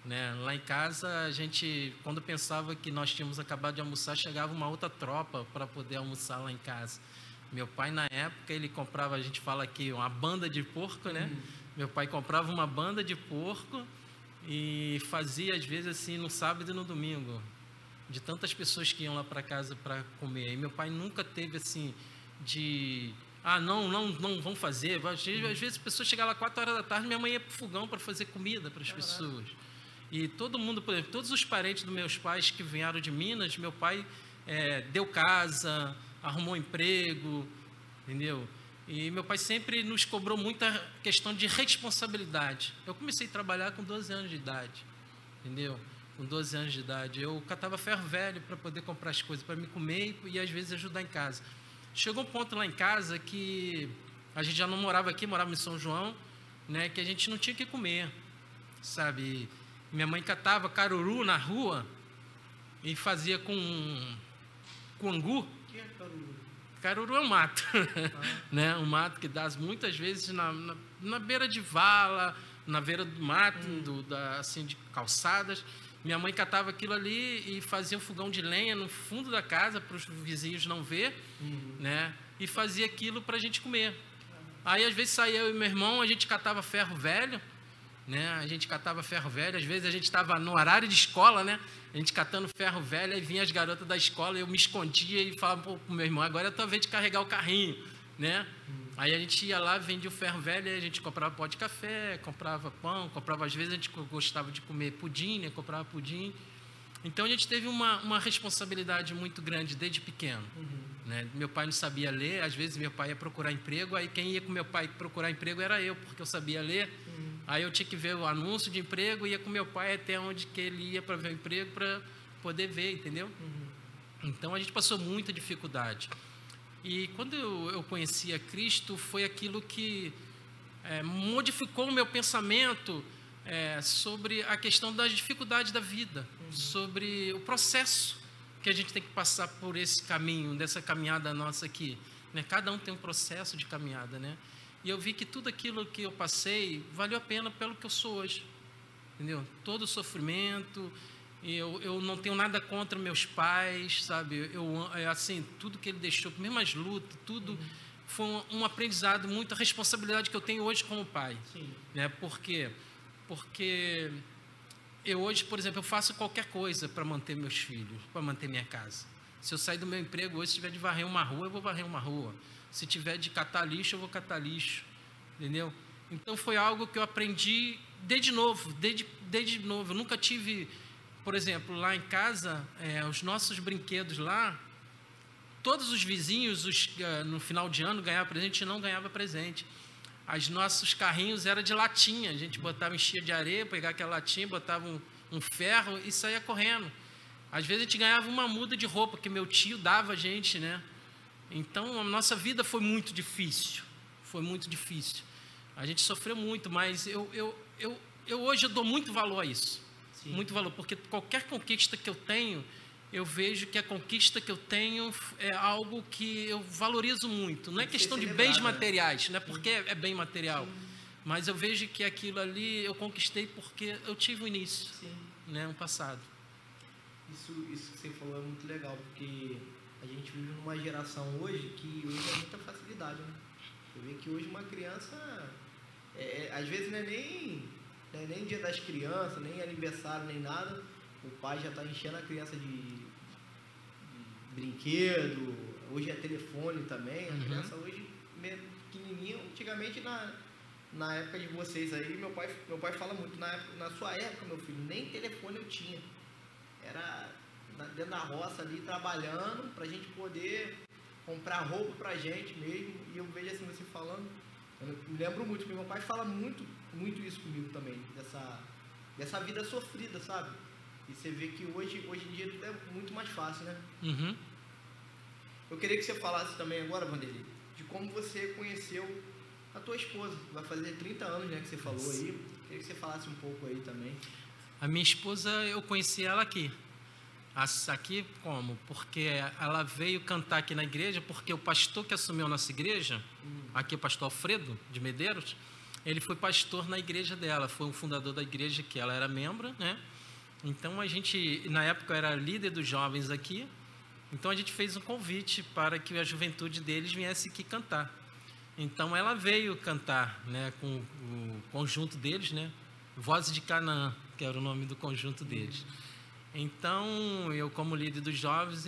Né? Lá em casa, a gente, quando pensava que nós tínhamos acabado de almoçar, chegava uma outra tropa para poder almoçar lá em casa. Meu pai, na época, ele comprava, a gente fala aqui, uma banda de porco, né? Meu pai comprava uma banda de porco e fazia, às vezes, assim, no sábado e no domingo, de tantas pessoas que iam lá para casa para comer. E meu pai nunca teve, assim, não vão fazer. Às vezes, as pessoas chegavam lá 4 horas da tarde, minha mãe ia para o fogão para fazer comida para as pessoas. E todo mundo, por exemplo, todos os parentes dos meus pais que vieram de Minas, meu pai deu casa, arrumou emprego, entendeu? E meu pai sempre nos cobrou muita questão de responsabilidade. Eu comecei a trabalhar com 12 anos de idade, entendeu? Com 12 anos de idade. Eu catava ferro velho para poder comprar as coisas para me comer e às vezes ajudar em casa. Chegou um ponto lá em casa que a gente já não morava aqui, morava em São João, né? Que a gente não tinha o que comer, sabe? Minha mãe catava caruru na rua e fazia com angu. O que é caruru? Caruru é um mato, né? Um mato que dá muitas vezes na beira de vala, na beira do mato, assim, de calçadas. Minha mãe catava aquilo ali e fazia um fogão de lenha no fundo da casa para os vizinhos não ver, né? E fazia aquilo para a gente comer. Aí às vezes saía eu e meu irmão, a gente catava ferro velho, né? A gente catava ferro velho, às vezes a gente estava no horário de escola, né? A gente catando ferro velho, aí vinha as garotas da escola, eu me escondia e falava pro meu irmão, agora é a tua vez de carregar o carrinho, né? Aí a gente ia lá, vendia o ferro velho, aí a gente comprava pó de café, comprava pão, comprava, às vezes a gente gostava de comer pudim, né? Comprava pudim. Então a gente teve uma responsabilidade muito grande desde pequeno, né? Meu pai não sabia ler, às vezes meu pai ia procurar emprego, aí quem ia com meu pai procurar emprego era eu, porque eu sabia ler. Aí eu tinha que ver o anúncio de emprego, ia com meu pai até onde que ele ia para ver o emprego, para poder ver, entendeu? Então a gente passou muita dificuldade. E quando eu conheci a Cristo, foi aquilo que modificou o meu pensamento sobre a questão das dificuldades da vida, sobre o processo que a gente tem que passar por esse caminho, dessa caminhada nossa aqui, né? Cada um tem um processo de caminhada, né? E eu vi que tudo aquilo que eu passei valeu a pena pelo que eu sou hoje, entendeu? Todo o sofrimento, eu não tenho nada contra meus pais, sabe? Assim, tudo que ele deixou, mesmo as lutas, tudo foi um aprendizado, muita responsabilidade que eu tenho hoje como pai. Sim. Né? Por quê? Porque eu hoje, por exemplo, eu faço qualquer coisa para manter meus filhos, para manter minha casa. Se eu sair do meu emprego hoje, se tiver de varrer uma rua, eu vou varrer uma rua. Se tiver de catar lixo, eu vou catar lixo, entendeu? Então foi algo que eu aprendi desde novo. Eu nunca tive, por exemplo, lá em casa, os nossos brinquedos lá, todos os vizinhos, no final de ano, ganhavam presente e não ganhava presente. Os nossos carrinhos eram de latinha, a gente botava, enchia de areia, pegava aquela latinha, botava um ferro e saía correndo. Às vezes a gente ganhava uma muda de roupa, que meu tio dava a gente, né? Então, a nossa vida foi muito difícil, A gente sofreu muito, mas eu hoje eu dou muito valor a isso. Sim. Muito valor, porque qualquer conquista que eu tenho, eu vejo que a conquista que eu tenho é algo que eu valorizo muito. Não é questão de bens materiais, não é porque é bem material, mas eu vejo que aquilo ali eu conquistei porque eu tive um início, né, um passado. Isso que você falou é muito legal, porque a gente vive numa geração hoje que hoje é muita facilidade, né? Você vê que hoje uma criança, às vezes não é né? Nem dia das crianças, nem aniversário, nem nada. O pai já está enchendo a criança de brinquedo, hoje é telefone também. A criança hoje, meio pequenininha, antigamente na época de vocês aí, meu pai fala muito, na sua época, meu filho, nem telefone eu tinha. Era dentro da roça ali, trabalhando, pra gente poder comprar roupa pra gente mesmo. E eu vejo assim, você falando, eu me lembro muito, porque meu pai fala muito isso comigo também, dessa vida sofrida, sabe? E você vê que hoje em dia tudo é muito mais fácil, né? Eu queria que você falasse também agora, Vanderlei, de como você conheceu a tua esposa. Vai fazer 30 anos, né, que você falou aí. Eu queria que você falasse um pouco aí também. A minha esposa, eu conheci ela aqui. Aqui como? Porque ela veio cantar aqui na igreja, porque o pastor que assumiu a nossa igreja, aqui o pastor Alfredo de Medeiros, ele foi pastor na igreja dela, foi o fundador da igreja que ela era membro, né? Então a gente, na época, eu era líder dos jovens aqui, então a gente fez um convite para que a juventude deles viesse aqui cantar. Então ela veio cantar, né, com o conjunto deles, né? Vozes de Canaã, que era o nome do conjunto deles. Então, eu como líder dos jovens,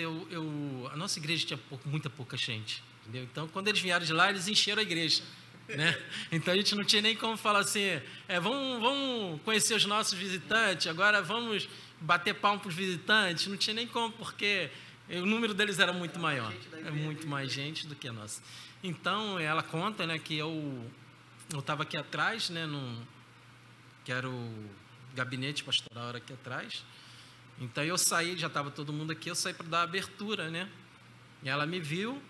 a nossa igreja tinha muita pouca gente, entendeu? Então, quando eles vieram de lá, eles encheram a igreja, né? Então, a gente não tinha nem como falar assim, vamos conhecer os nossos visitantes, agora vamos bater palmo para os visitantes. Não tinha nem como, porque o número deles era muito maior, é muito mais gente do que a nossa. Então, ela conta, né, que eu estava aqui atrás, né, que era o gabinete pastoral aqui atrás. Então eu saí, já estava todo mundo aqui, eu saí para dar a abertura, né? E ela me viu,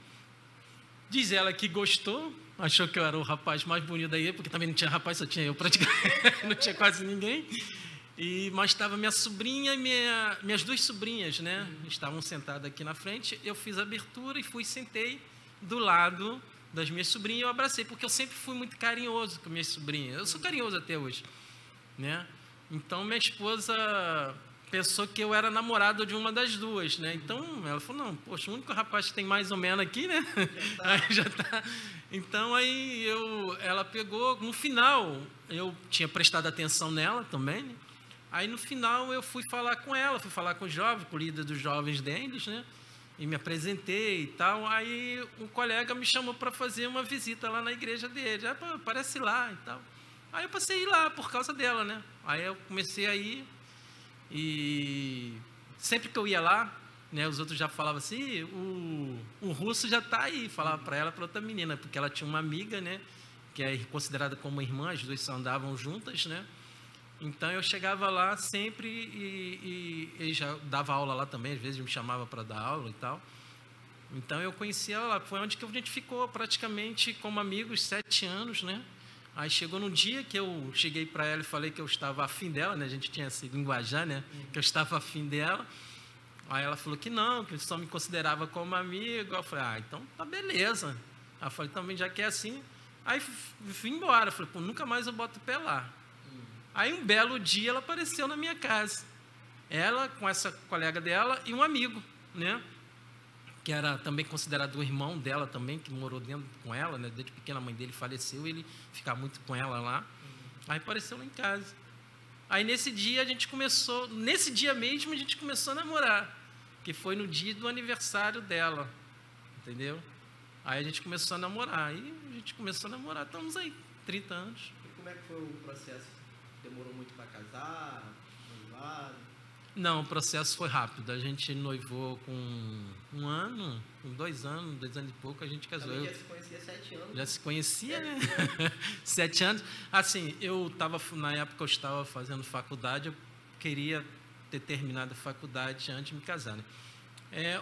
diz ela que gostou, achou que eu era o rapaz mais bonito daí, porque também não tinha rapaz, só tinha eu praticamente, não tinha quase ninguém. Mas estava minha sobrinha e minhas duas sobrinhas, né? Estavam sentadas aqui na frente, eu fiz a abertura e sentei do lado das minhas sobrinhas e eu abracei, porque eu sempre fui muito carinhoso com minhas sobrinhas, eu sou carinhoso até hoje, né? Então minha esposa pensou que eu era namorado de uma das duas, né? Então, ela falou, não, poxa, o único rapaz que tem mais ou menos aqui, né? Já tá. Então, ela pegou, no final, eu tinha prestado atenção nela também, né? Aí, no final, eu fui falar com ela, fui falar com os jovens, com o líder dos jovens deles, né? E me apresentei e tal. Aí, um colega me chamou para fazer uma visita lá na igreja dele. Aparece lá e tal. Aí, eu passei a ir lá por causa dela, né? Aí, eu comecei a ir. E sempre que eu ia lá, né, os outros já falavam assim, o russo já está aí, falava para ela, para outra menina, porque ela tinha uma amiga, né, que é considerada como irmã, as duas só andavam juntas, né? Então eu chegava lá sempre e já dava aula lá também, às vezes me chamava para dar aula e tal. Então eu conhecia ela lá, foi onde que a gente ficou praticamente como amigos 7 anos, né? Aí chegou num dia que eu cheguei para ela e falei que eu estava afim dela, né? A gente tinha esse linguajar, né? Que eu estava afim dela. Aí ela falou que não, que só me considerava como amigo. Eu falei, então tá beleza. Aí eu falei, também já que é assim. Aí fui embora. Falei, pô, nunca mais eu boto o pé lá. Aí um belo dia ela apareceu na minha casa. Ela com essa colega dela e um amigo, né? Que era também considerado o irmão dela também, que morou dentro com ela, né? Desde pequena a mãe dele faleceu, ele ficava muito com ela lá. Aí apareceu lá em casa. Aí nesse dia nesse dia mesmo a gente começou a namorar, que foi no dia do aniversário dela, entendeu? Aí a gente começou a namorar, estamos aí, 30 anos. E como é que foi o processo? Demorou muito para casar, noivado? Não, o processo foi rápido. A gente noivou com 1 ano, com 2 anos e pouco, a gente casou. Já se conhecia 7 anos. Já se conhecia, né? 7 anos. Assim, na época eu estava fazendo faculdade, eu queria ter terminado a faculdade antes de me casar, né?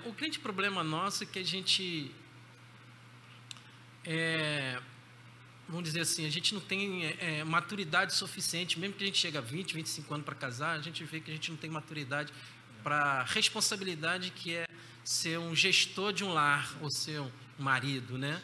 O grande problema nosso é que a gente, vamos dizer assim, a gente não tem maturidade suficiente, mesmo que a gente chegue a 20, 25 anos para casar, a gente vê que a gente não tem maturidade para a responsabilidade que é ser um gestor de um lar, ou ser um marido, né?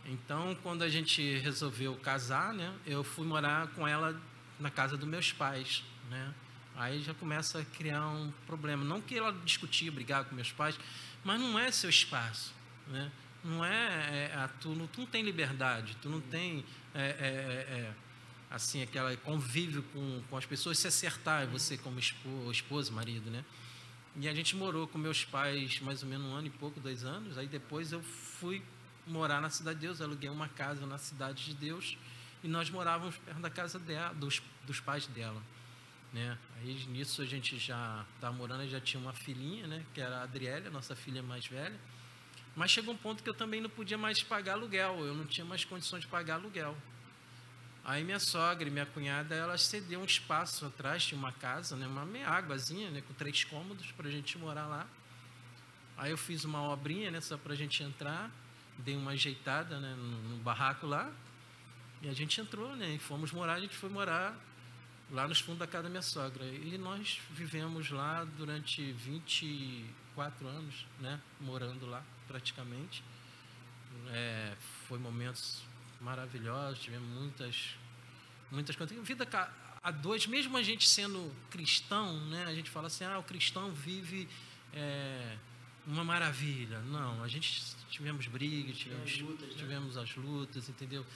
Então, quando a gente resolveu casar, né, eu fui morar com ela na casa dos meus pais, né? Aí já começa a criar um problema. Não que ela discutia, brigava com meus pais, mas não é seu espaço, né? Não tu não tem liberdade, tu não tem assim, aquela convívio com as pessoas, se acertar, você como esposo, marido, né? E a gente morou com meus pais mais ou menos 1 ano e pouco, 2 anos. Aí depois eu fui morar na Cidade de Deus, aluguei uma casa na Cidade de Deus e nós morávamos perto da casa dela, dos pais dela, né? Aí nisso a gente já estava morando, já tinha uma filhinha, né? Que era a Adriele, a nossa filha mais velha. Mas chegou um ponto que eu também não podia mais pagar aluguel, eu não tinha mais condições de pagar aluguel. Aí minha sogra e minha cunhada, elas cedeu um espaço atrás, tinha uma casa, né, uma meia águazinha, né, com 3 cômodos para a gente morar lá. Aí eu fiz uma obrinha, né, só para a gente entrar, dei uma ajeitada, né, no barraco lá, e a gente entrou, né, e fomos morar, a gente foi morar lá nos fundos da casa da minha sogra. E nós vivemos lá durante 24 anos, né, morando lá praticamente. Foi momentos maravilhosos, tivemos muitas coisas. Vida a dois, mesmo a gente sendo cristão, né, a gente fala assim, o cristão vive uma maravilha. Não, a gente tivemos brigas, tivemos as lutas, entendeu?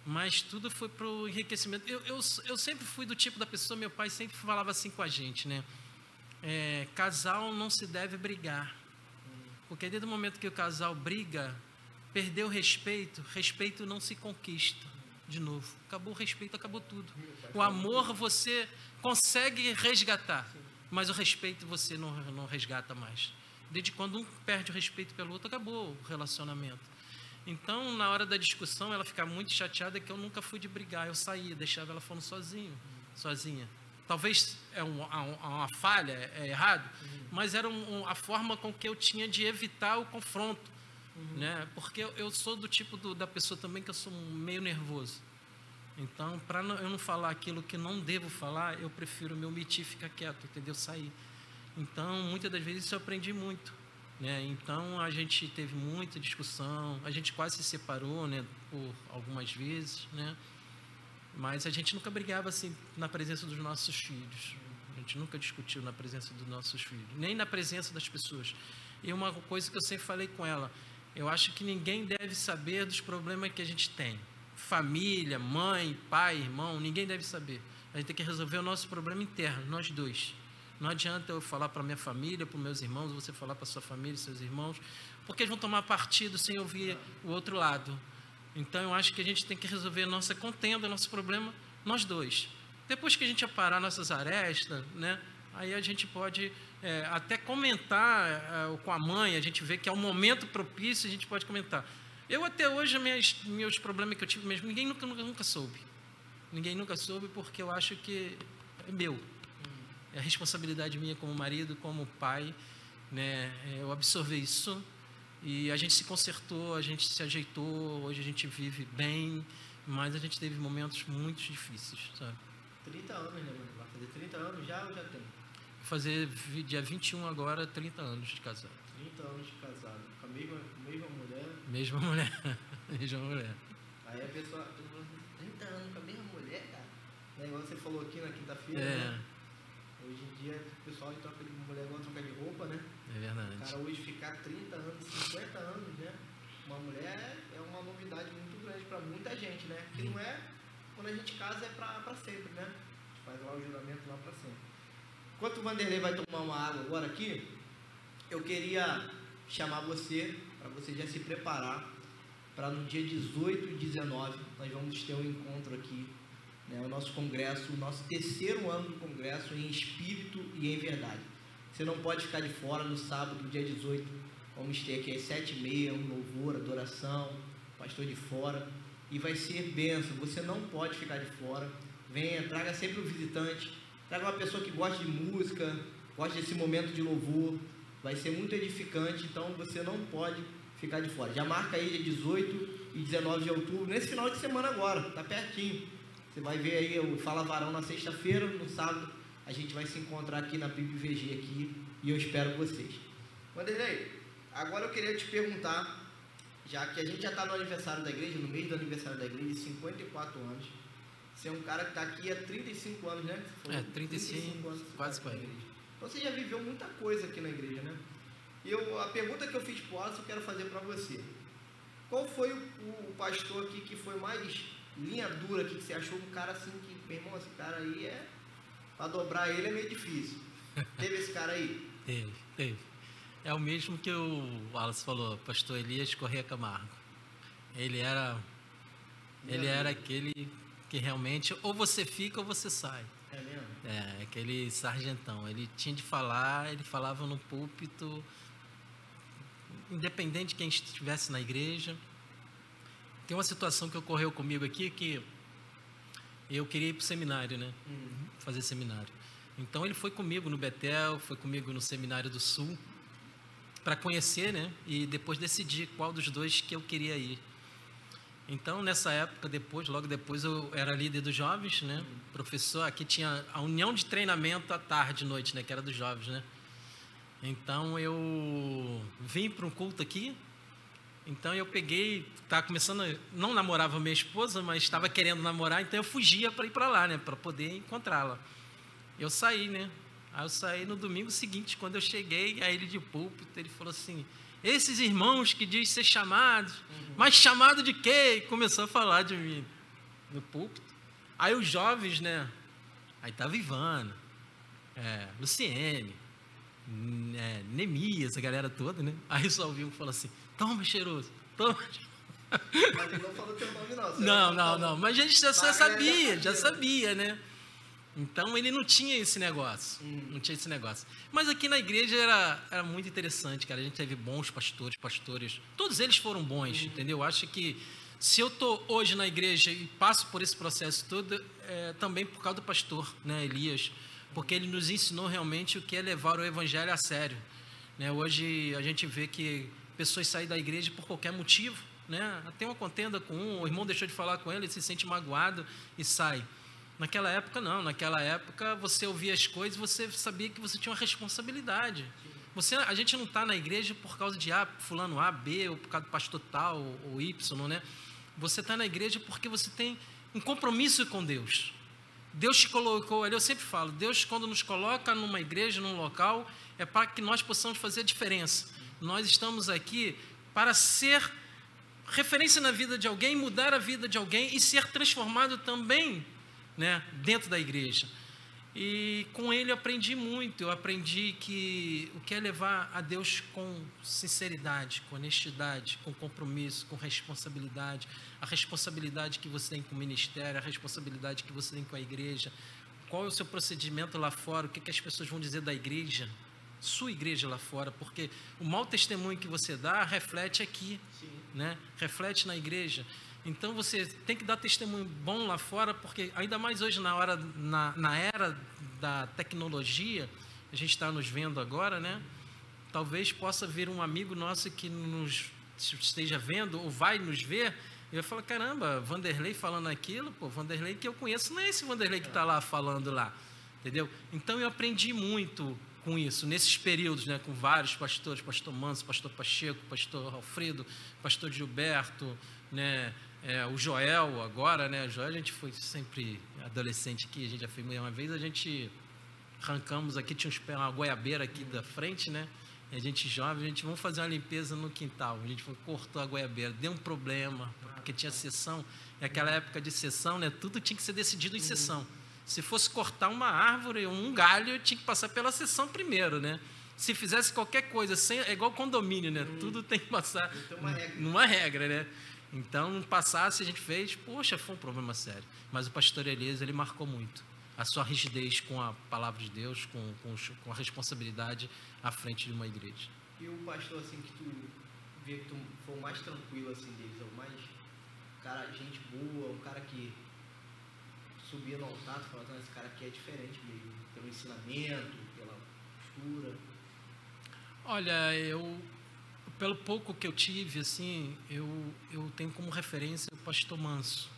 Mas tudo foi para o enriquecimento. Eu sempre fui do tipo da pessoa, meu pai sempre falava assim com a gente, né? Casal não se deve brigar. Porque desde o momento que o casal briga, perdeu o respeito não se conquista de novo. Acabou o respeito, acabou tudo. O amor você consegue resgatar, mas o respeito você não resgata mais. Desde quando um perde o respeito pelo outro, acabou o relacionamento. Então, na hora da discussão, ela ficava muito chateada que eu nunca fui de brigar. Eu saía, deixava ela falando sozinha. Talvez uma falha, é errado, mas era a forma com que eu tinha de evitar o confronto. Né? Porque eu sou do tipo da pessoa também que eu sou meio nervoso. Então, para eu não falar aquilo que não devo falar, eu prefiro me omitir e ficar quieto, entendeu? Sair. Então, muitas das vezes isso eu aprendi muito. Né? Então, a gente teve muita discussão, a gente quase se separou, né, por algumas vezes, né? Mas a gente nunca brigava assim na presença dos nossos filhos. A gente nunca discutiu na presença dos nossos filhos, nem na presença das pessoas. E uma coisa que eu sempre falei com ela, eu acho que ninguém deve saber dos problemas que a gente tem. Família, mãe, pai, irmão, ninguém deve saber. A gente tem que resolver o nosso problema interno, nós dois. Não adianta eu falar para minha família, para os meus irmãos, você falar para a sua família, seus irmãos, porque eles vão tomar partido sem ouvir o outro lado. Então, eu acho que a gente tem que resolver a nossa contenda, nosso problema, nós dois. Depois que a gente aparar nossas arestas, né, aí a gente pode até comentar com a mãe, a gente vê que é um momento propício, a gente pode comentar. Eu, até hoje, meus problemas que eu tive mesmo, ninguém nunca soube. Ninguém nunca soube, porque eu acho que é meu. É responsabilidade minha como marido, como pai, né, eu absorvi isso. E a gente se consertou, a gente se ajeitou, hoje a gente vive bem, mas a gente teve momentos muito difíceis, sabe? 30 anos, né, mano? Vai fazer 30 anos já ou já tem? Vou fazer dia 21 agora, 30 anos de casado. 30 anos de casado, com a mesma mulher? Mesma mulher, mesma mulher. Aí a pessoa, 30 anos com a mesma mulher, cara? Né, igual você falou aqui na quinta-feira, né? Hoje em dia o pessoal troca de mulher igual troca de roupa, né? É verdade. O cara hoje ficar 30 anos, 50 anos, né? Uma mulher é uma novidade muito grande para muita gente, né? Que não é, quando a gente casa é para sempre, né? A gente faz lá o juramento lá para sempre. Enquanto o Vanderlei vai tomar uma água agora aqui, eu queria chamar você, para você já se preparar, para no dia 18 e 19, nós vamos ter um encontro aqui, né? O nosso congresso, o nosso terceiro ano do congresso em espírito e em verdade. Você não pode ficar de fora. No sábado, dia 18, vamos ter aqui às 7h30, um louvor, adoração, pastor de fora, e vai ser bênção. Você não pode ficar de fora. Venha, traga sempre um visitante, traga uma pessoa que gosta de música, gosta desse momento de louvor, vai ser muito edificante, então você não pode ficar de fora. Já marca aí dia 18 e 19 de outubro, nesse final de semana agora, tá pertinho. Você vai ver aí o Fala Varão na sexta-feira, no sábado a gente vai se encontrar aqui na PIB-VG aqui, e eu espero vocês. Vanderlei, agora eu queria te perguntar, já que a gente já está no aniversário da igreja, no mês do aniversário da igreja, 54 anos, você é um cara que está aqui há 35 anos, né? 35 anos, quase 40. Então você já viveu muita coisa aqui na igreja, né? E a pergunta que eu fiz para o Alisson, eu quero fazer para você. Qual foi o pastor aqui que foi mais linha dura aqui que você achou um cara assim que, meu irmão, esse cara aí pra dobrar ele é meio difícil. Teve esse cara aí? Teve. É o mesmo que o Wallace falou, pastor Elias Corrêa Camargo. Ele era aquele que realmente, ou você fica ou você sai. É mesmo? É, aquele sargentão. Ele tinha de falar, ele falava no púlpito, independente de quem estivesse na igreja. Tem uma situação que ocorreu comigo aqui, que eu queria ir para o seminário, né? Fazer seminário. Então, ele foi comigo no Betel, foi comigo no Seminário do Sul, para conhecer, né? E depois decidir qual dos dois que eu queria ir. Então, nessa época, logo depois, eu era líder dos jovens, né? Professor, aqui tinha a união de treinamento à tarde e noite, né? Que era dos jovens, né? Então, eu vim para um culto aqui. Então, eu peguei, estava começando, não namorava minha esposa, mas estava querendo namorar, então eu fugia para ir para lá, né? Para poder encontrá-la. Eu saí, né? Aí eu saí no domingo seguinte, quando eu cheguei, aí ele de púlpito, ele falou assim, esses irmãos que diz ser chamados, mas chamado de quê? E começou a falar de mim no púlpito. Aí os jovens, né? Aí estava Ivana, Luciene, Nemias, a galera toda, né? Aí só ouviu e falou assim, toma, cheiroso, toma. Mas ele não falou teu nome, não. Não, mas a gente já sabia, né? Então, ele não tinha esse negócio, Mas aqui na igreja era muito interessante, cara. A gente teve bons pastores, todos eles foram bons, entendeu? Acho que se eu estou hoje na igreja e passo por esse processo todo, também por causa do pastor, né, Elias, porque ele nos ensinou realmente o que é levar o evangelho a sério, né? Hoje a gente vê que pessoas saem da igreja por qualquer motivo, né? Tem uma contenda com o irmão deixou de falar com ele se sente magoado e sai. Naquela época, não. Naquela época, você ouvia as coisas e você sabia que você tinha uma responsabilidade. A gente não está na igreja por causa de fulano A, B, ou por causa do pastor tal, ou Y, né? Você está na igreja porque você tem um compromisso com Deus. Deus te colocou ali, eu sempre falo, Deus quando nos coloca numa igreja, num local, é para que nós possamos fazer a diferença. Nós estamos aqui para ser referência na vida de alguém, mudar a vida de alguém e ser transformado também, né, dentro da igreja. E com ele eu aprendi muito. Eu aprendi que o que é levar a Deus com sinceridade, com honestidade, com compromisso, com responsabilidade, a responsabilidade que você tem com o ministério, a responsabilidade que você tem com a igreja, qual é o seu procedimento lá fora, o que as pessoas vão dizer da igreja, sua igreja lá fora, porque o mau testemunho que você dá reflete aqui, né? Reflete na igreja. Então, você tem que dar testemunho bom lá fora, porque ainda mais hoje, na era da tecnologia, a gente está nos vendo agora, né? Talvez possa vir um amigo nosso que nos esteja vendo, ou vai nos ver, e vai falar, caramba, Vanderlei falando aquilo, Vanderlei que eu conheço não é esse Vanderlei que está lá falando lá, entendeu? Então, eu aprendi muito com isso, nesses períodos, né? Com vários pastores, pastor Manso, pastor Pacheco, pastor Alfredo, pastor Gilberto, né? O Joel agora, né? O Joel, a gente foi sempre adolescente aqui, a gente já foi uma vez, a gente arrancamos aqui, tinha uma goiabeira aqui da frente, né? E a gente jovem, vamos fazer uma limpeza no quintal. A gente cortou a goiabeira, deu um problema, porque tinha sessão, e aquela época de sessão, né? Tudo tinha que ser decidido em sessão. Se fosse cortar uma árvore, um galho, tinha que passar pela sessão primeiro, né? Se fizesse qualquer coisa, é igual condomínio, né? Tudo tem que passar numa regra, né? Então, não passasse, a gente fez, poxa, foi um problema sério. Mas o pastor Elias, ele marcou muito. A sua rigidez com a palavra de Deus, com a responsabilidade à frente de uma igreja. E o pastor, assim, que tu vê que tu foi o mais tranquilo, assim, deles, o mais, cara, gente boa, um cara que subia no altar, tu falava, esse cara aqui é diferente mesmo, pelo ensinamento, pela postura. Olha, pelo pouco que eu tive, assim, eu tenho como referência o pastor Manso,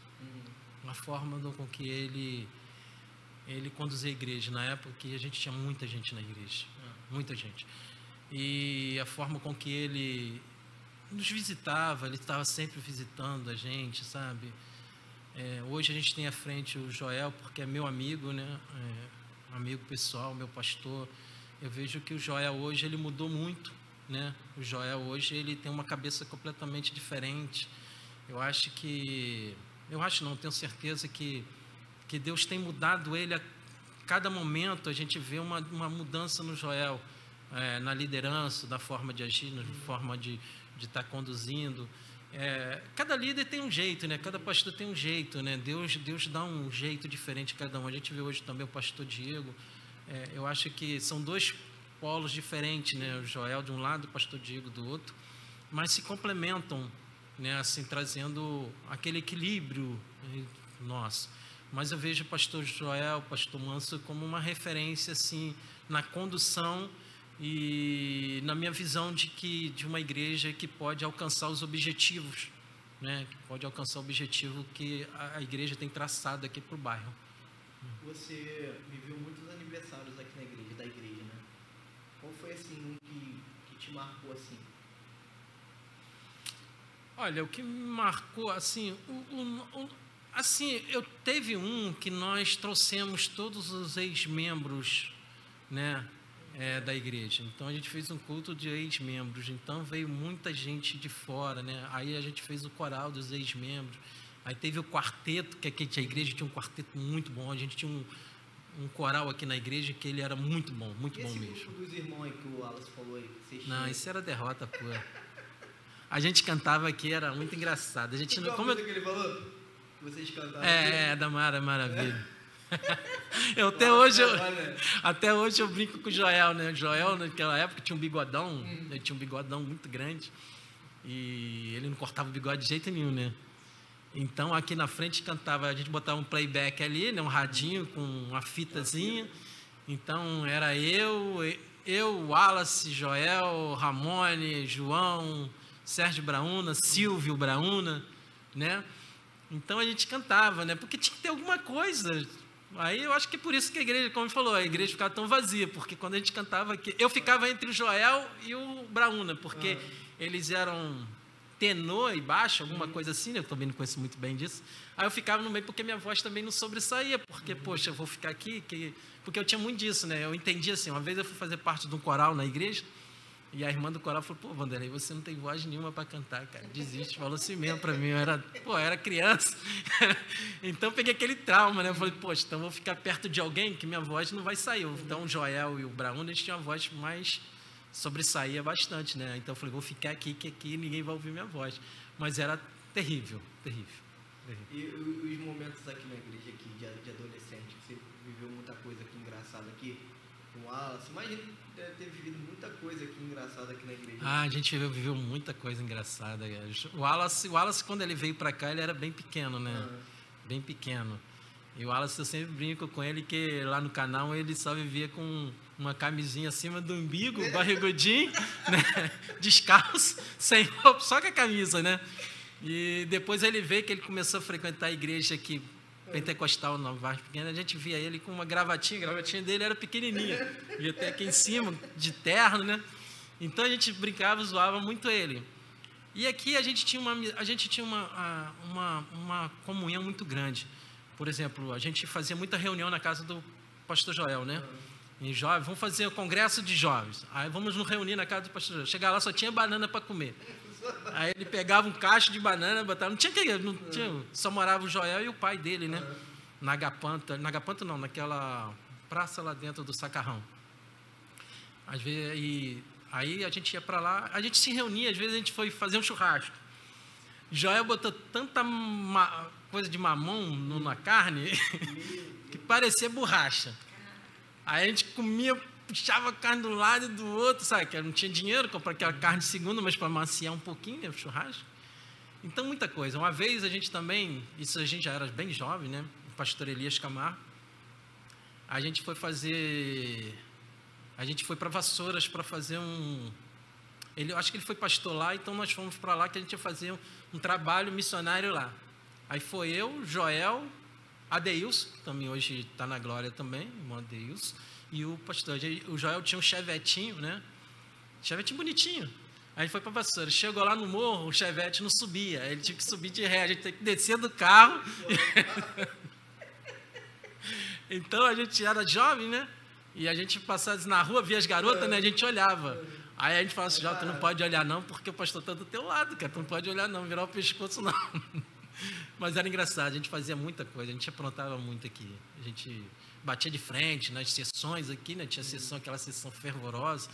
a forma com que ele conduzia a igreja, na época que a gente tinha muita gente na igreja, muita gente, e a forma com que ele nos visitava, ele estava sempre visitando a gente, sabe? Hoje a gente tem à frente o Joel, porque é meu amigo, né? Amigo pessoal, meu pastor. Eu vejo que o Joel hoje, ele mudou muito, né? O Joel hoje, ele tem uma cabeça completamente diferente. Eu acho que eu acho não, tenho certeza que Deus tem mudado ele a cada momento. A gente vê uma mudança no Joel, na liderança, da forma de agir, na forma de estar conduzindo. Cada líder tem um jeito, né? Cada pastor tem um jeito, né? Deus dá um jeito diferente a cada um. A gente vê hoje também o pastor Diego. Eu acho que são dois polos diferentes, né? O Joel de um lado, o pastor Diego do outro, mas se complementam, né? Assim, trazendo aquele equilíbrio nosso. Mas eu vejo o pastor Joel, o pastor Manso como uma referência assim na condução e na minha visão de uma igreja que pode alcançar os objetivos, né? Que pode alcançar o objetivo que a igreja tem traçado aqui para o bairro. Você viveu muitos aniversários aqui da igreja, né? Qual foi assim um que te marcou assim? Olha, o que me marcou assim, assim, eu teve um que nós trouxemos todos os ex-membros, né? Da igreja. Então a gente fez um culto de ex-membros, então veio muita gente de fora, né? Aí a gente fez o coral dos ex-membros, aí teve o quarteto, que aqui a igreja tinha um quarteto muito bom, a gente tinha um coral aqui na igreja que ele era muito bom mesmo. Esse grupo dos irmãos aí que o Wallace falou aí, que vocês não, isso era derrota pura. A gente cantava aqui, era muito engraçado. A gente não, como que ele falou? Que vocês cantavam? Da Maravilha. Até hoje eu brinco com o Joel, né? O Joel, naquela época, tinha um bigodão, ele tinha um bigodão muito grande e ele não cortava o bigode de jeito nenhum, né? Então, aqui na frente cantava, a gente botava um playback ali, né? Um radinho com uma fitazinha. Então, era eu, Wallace, Joel, Ramone, João, Sérgio Brauna, Silvio Brauna, né? Então, a gente cantava, né? Porque tinha que ter alguma coisa. Aí eu acho que por isso que a igreja, como ele falou, a igreja ficava tão vazia, porque quando a gente cantava aqui, eu ficava entre o Joel e o Brauna, porque eles eram tenor e baixo, alguma coisa assim, né? Eu também não conheço muito bem disso. Aí eu ficava no meio porque minha voz também não sobressaía, porque, poxa, eu vou ficar aqui, porque eu tinha muito disso, né? Eu entendi assim, uma vez eu fui fazer parte de um coral na igreja, e a irmã do coral falou, pô, Vanderlei, você não tem voz nenhuma para cantar, cara, desiste, falou assim mesmo para mim, eu era criança, então peguei aquele trauma, né, eu falei, poxa, então vou ficar perto de alguém que minha voz não vai sair, então o Joel e o Brauna, eles tinham uma voz mais, sobressaía bastante, né, então eu falei, vou ficar aqui, que aqui ninguém vai ouvir minha voz, mas era terrível. E os momentos aqui na igreja aqui, de adolescente, você viveu muita coisa aqui engraçada aqui, com o Wallace, imagina deve ter vivido muita coisa aqui engraçada aqui na igreja. A gente viveu muita coisa engraçada. O Wallace, quando ele veio para cá, ele era bem pequeno, né? Bem pequeno. E o Wallace, eu sempre brinco com ele que lá no canal ele só vivia com uma camisinha acima do umbigo, barrigudinho, né? Descalço, sem roupa, só com a camisa, né? E depois ele veio que ele começou a frequentar a igreja aqui, pentecostal, no Vargem Pequena, a gente via ele com uma gravatinha, a gravatinha dele era pequenininha, ia até aqui em cima, de terno, né? Então a gente brincava, zoava muito ele. E aqui a gente tinha uma comunhão muito grande. Por exemplo, a gente fazia muita reunião na casa do pastor Joel, né? Em jovens, vamos fazer o congresso de jovens. Aí vamos nos reunir na casa do pastor Joel. Chegar lá só tinha banana para comer. Aí ele pegava um cacho de banana, botava, não tinha, só morava o Joel e o pai dele, né? Na Agapanta não, naquela praça lá dentro do Sacarrão. Às vezes, aí a gente ia para lá, a gente se reunia, às vezes a gente foi fazer um churrasco. Joel botou tanta coisa de mamão na carne que parecia borracha. Aí a gente comia, puxava a carne de um lado e do outro, sabe? Que não tinha dinheiro para aquela carne de segunda, mas para maciar um pouquinho, né, o churrasco. Então, muita coisa. Uma vez a gente também, isso a gente já era bem jovem, né? O pastor Elias Camargo. A gente foi para Vassouras para fazer eu acho que ele foi pastor lá, então nós fomos para lá que a gente ia fazer um trabalho missionário lá. Aí foi eu, Joel, Adeilson, que também hoje está na glória também, irmão Adeilson, e o pastor. O Joel tinha um chevetinho, né? Chevetinho bonitinho. Aí a gente foi para Vassouras. Chegou lá no morro, o chevette não subia. Ele tinha que subir de ré, a gente teve que descer do carro. Então a gente era jovem, né? E a gente passava na rua, via as garotas, né? A gente olhava. Aí a gente falava assim, Jota, tu não pode olhar não, porque o pastor está do teu lado, cara. Tu não pode olhar não, virar o pescoço não. Mas era engraçado, a gente fazia muita coisa, a gente aprontava muito aqui. A gente batia de frente nas sessões aqui, né? Tinha sessão, aquela sessão fervorosa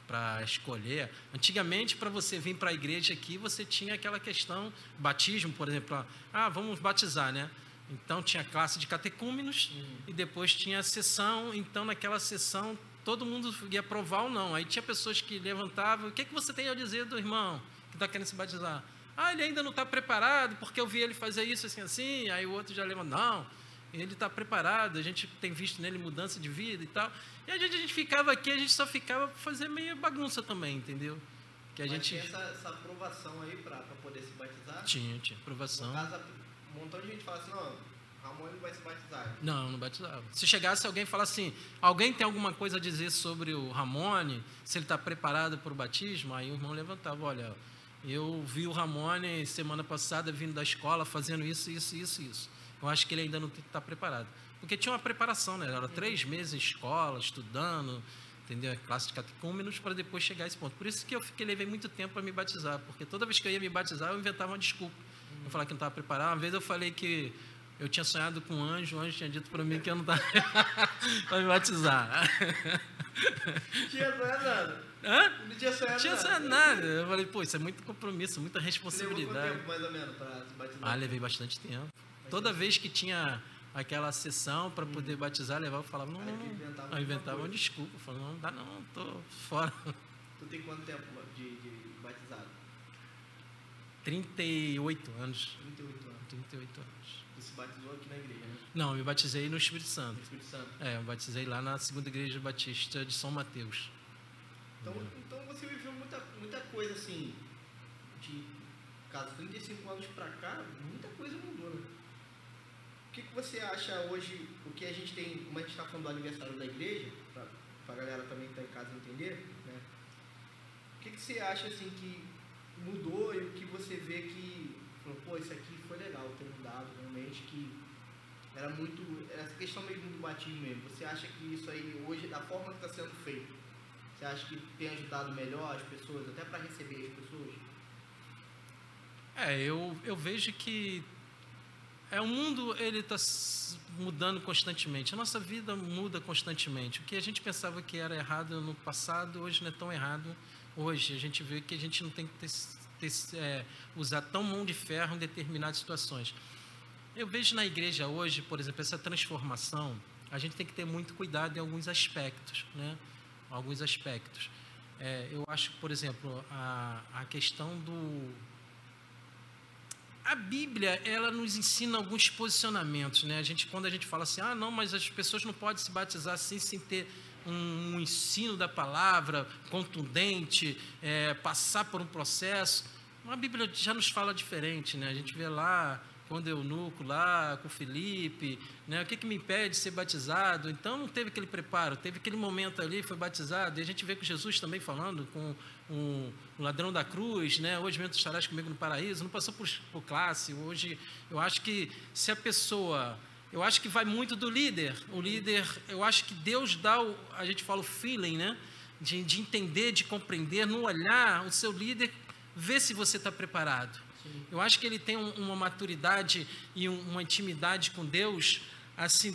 para escolher. Antigamente, para você vir para a igreja aqui, você tinha aquela questão, batismo, por exemplo, vamos batizar, né? Então, tinha classe de catecúmenos e depois tinha a sessão. Então, naquela sessão, todo mundo ia aprovar ou não. Aí tinha pessoas que levantavam, o que você tem a dizer do irmão que está querendo se batizar? Ele ainda não está preparado, porque eu vi ele fazer isso assim, assim. Aí o outro já levanta, não, ele está preparado, a gente tem visto nele mudança de vida e tal. E a gente ficava aqui, a gente só ficava para fazer meio bagunça também, entendeu? Que Mas tinha essa aprovação aí para poder se batizar? Tinha aprovação. No caso, um montão de gente fala assim, não, Ramon não vai se batizar. Não batizava. Se chegasse alguém e falasse assim, alguém tem alguma coisa a dizer sobre o Ramone, se ele está preparado para o batismo, aí o irmão levantava, olha, eu vi o Ramone semana passada vindo da escola fazendo isso. Eu acho que ele ainda não está preparado. Porque tinha uma preparação, né? Era 3 meses em escola, estudando, entendeu? Classe de catecúmenos, para depois chegar a esse ponto. Por isso que levei muito tempo para me batizar, porque toda vez que eu ia me batizar, eu inventava uma desculpa. Eu falava que não estava preparado. Uma vez eu falei que eu tinha sonhado com um anjo, o anjo tinha dito para mim que eu não estava para me batizar. Tinha sonhado nada? Não tinha sonhado nada. Eu falei, pô, isso é muito compromisso, muita responsabilidade. Levou quanto tempo, mais ou menos, para se batizar? Levei bastante tempo. Toda vez que tinha aquela sessão para poder batizar, eu falava, não. Eu inventava uma desculpa. Eu falava, não dá não, estou fora. Tu tem quanto tempo de batizado? 38 anos. 38 anos. Tu se batizou aqui na igreja, né? Não, eu me batizei no Espírito Santo. No Espírito Santo? Eu batizei lá na Segunda Igreja Batista de São Mateus. Então você viveu muita coisa assim, de 35 anos pra cá, muita coisa mudou, né? O que você acha hoje, o que a gente tem, como a gente está falando do aniversário da igreja, pra galera também que está em casa entender, né? O que você acha assim que mudou e o que você vê que, pô, isso aqui foi legal ter mudado realmente, que era muito, essa questão mesmo do batismo mesmo. Você acha que isso aí hoje, da forma que está sendo feito, você acha que tem ajudado melhor as pessoas, até para receber as pessoas? Eu vejo que o mundo ele está mudando constantemente. A nossa vida muda constantemente. O que a gente pensava que era errado no passado, hoje não é tão errado. Hoje a gente vê que a gente não tem que usar tão mão de ferro em determinadas situações. Eu vejo na igreja hoje, por exemplo, essa transformação, a gente tem que ter muito cuidado em alguns aspectos, né? Alguns aspectos. Eu acho, por exemplo, a questão do... A Bíblia, ela nos ensina alguns posicionamentos, né? Quando a gente fala assim, não, mas as pessoas não podem se batizar assim, sem ter um ensino da palavra contundente, passar por um processo. A Bíblia já nos fala diferente, né? A gente vê lá, quando eunuco lá, com Filipe, né? O que me impede de ser batizado? Então, não teve aquele preparo, teve aquele momento ali, foi batizado, e a gente vê com Jesus também falando, com o ladrão da cruz, né? Hoje mesmo tu estarás comigo no paraíso, não passou por classe. Hoje, eu acho que se a pessoa... Eu acho que vai muito do líder. O líder, eu acho que Deus dá, a gente fala o feeling, né? De entender, de compreender, no olhar, o seu líder vê se você está preparado. Sim. Eu acho que ele tem uma maturidade e uma intimidade com Deus, assim,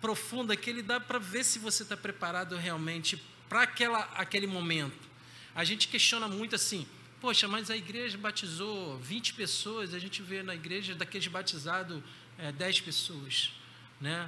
profunda, que ele dá para ver se você está preparado realmente para aquele momento. A gente questiona muito assim, poxa, mas a igreja batizou 20 pessoas, a gente vê na igreja daqueles batizados 10 pessoas, né?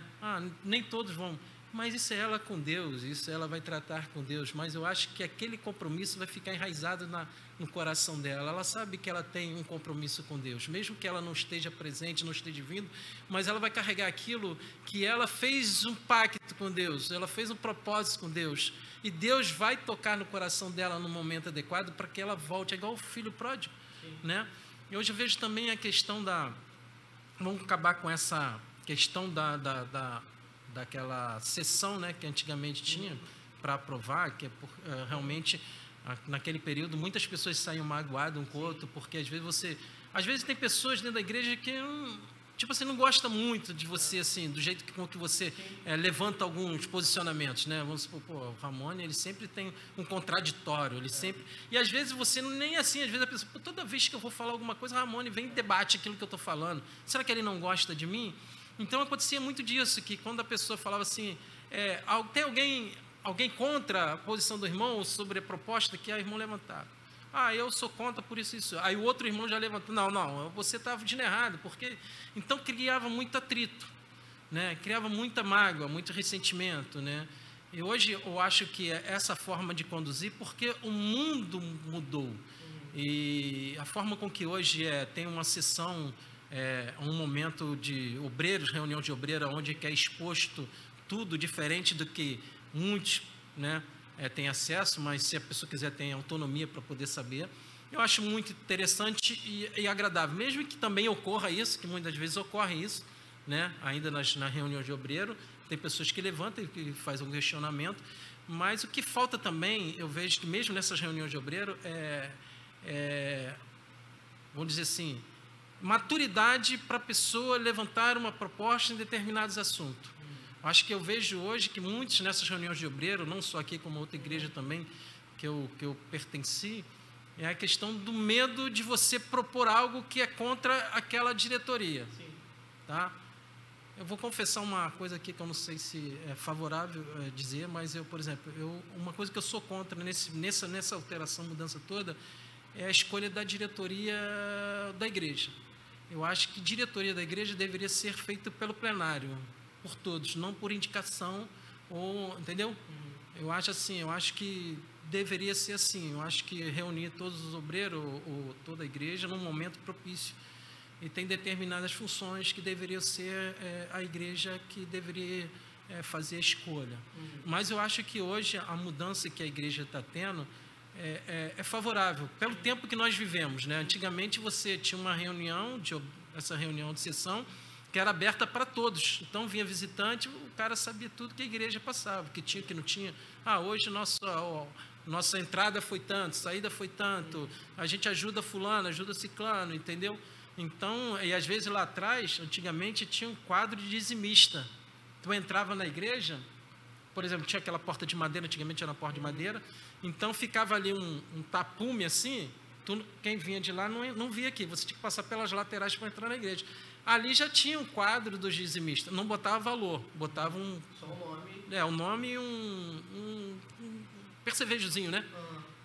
Nem todos vão, mas isso é ela com Deus, isso ela vai tratar com Deus, mas eu acho que aquele compromisso vai ficar enraizado no coração dela. Ela sabe que ela tem um compromisso com Deus, mesmo que ela não esteja presente, não esteja vindo, mas ela vai carregar aquilo que ela fez um pacto com Deus, ela fez um propósito com Deus, e Deus vai tocar no coração dela no momento adequado para que ela volte, igual o filho pródigo, né? E hoje eu vejo também a questão vamos acabar com essa questão daquela sessão, né, que antigamente tinha para aprovar, que realmente naquele período muitas pessoas saíam magoadas um com o outro, porque às vezes tem pessoas dentro da igreja que tipo assim, não gosta muito de você, assim, do jeito com que você levanta alguns posicionamentos, né? Vamos supor, o Ramon, ele sempre tem um contraditório, ele sempre... E às vezes você nem assim, às vezes a pessoa, toda vez que eu vou falar alguma coisa, Ramon vem e debate aquilo que eu estou falando. Será que ele não gosta de mim? Então acontecia muito disso, que quando a pessoa falava assim, tem alguém contra a posição do irmão sobre a proposta que a irmã levantava. Eu sou contra por isso. Aí o outro irmão já levantou, não, você estava dizendo errado, porque... Então criava muito atrito, né? Criava muita mágoa, muito ressentimento, né? E hoje eu acho que essa forma de conduzir, porque o mundo mudou, e a forma com que hoje tem uma sessão, um momento de obreiros, reunião de obreiro, onde é exposto tudo diferente do que muitos, né? Tem acesso, mas se a pessoa quiser tem autonomia para poder saber. Eu acho muito interessante e agradável, mesmo que também ocorra isso, que muitas vezes ocorre isso, né? Ainda na reunião de obreiro, tem pessoas que levantam e que fazem um questionamento, mas o que falta também, eu vejo que mesmo nessas reuniões de obreiro, vamos dizer assim, maturidade para a pessoa levantar uma proposta em determinados assuntos. Acho que eu vejo hoje que muitos nessas reuniões de obreiro, não só aqui como outra igreja também, que eu pertenci, é a questão do medo de você propor algo que é contra aquela diretoria. Sim. Tá? Eu vou confessar uma coisa aqui que eu não sei se é favorável dizer, mas eu, por exemplo, uma coisa que eu sou contra nessa alteração, mudança toda, é a escolha da diretoria da igreja. Eu acho que diretoria da igreja deveria ser feita pelo plenário, por todos, não por indicação, entendeu? Eu acho assim, eu acho que deveria ser assim, eu acho que reunir todos os obreiros, ou toda a igreja, num momento propício, e tem determinadas funções que deveriam ser a igreja que deveria fazer a escolha. Mas eu acho que hoje a mudança que a igreja está tendo é favorável, pelo tempo que nós vivemos, né? Antigamente você tinha uma reunião, essa reunião de sessão, que era aberta para todos. Então, vinha visitante, o cara sabia tudo que a igreja passava, que tinha, que não tinha. Hoje nossa entrada foi tanto, saída foi tanto, a gente ajuda fulano, ajuda ciclano, entendeu? Então, e às vezes lá atrás, antigamente, tinha um quadro de dizimista. Tu entrava na igreja, por exemplo, tinha aquela porta de madeira, antigamente era uma porta de madeira, então ficava ali um tapume assim, quem vinha de lá não via aqui, você tinha que passar pelas laterais para entrar na igreja. Ali já tinha um quadro dos dizimistas, não botava valor, botava só o nome. O nome e um percevejozinho, né?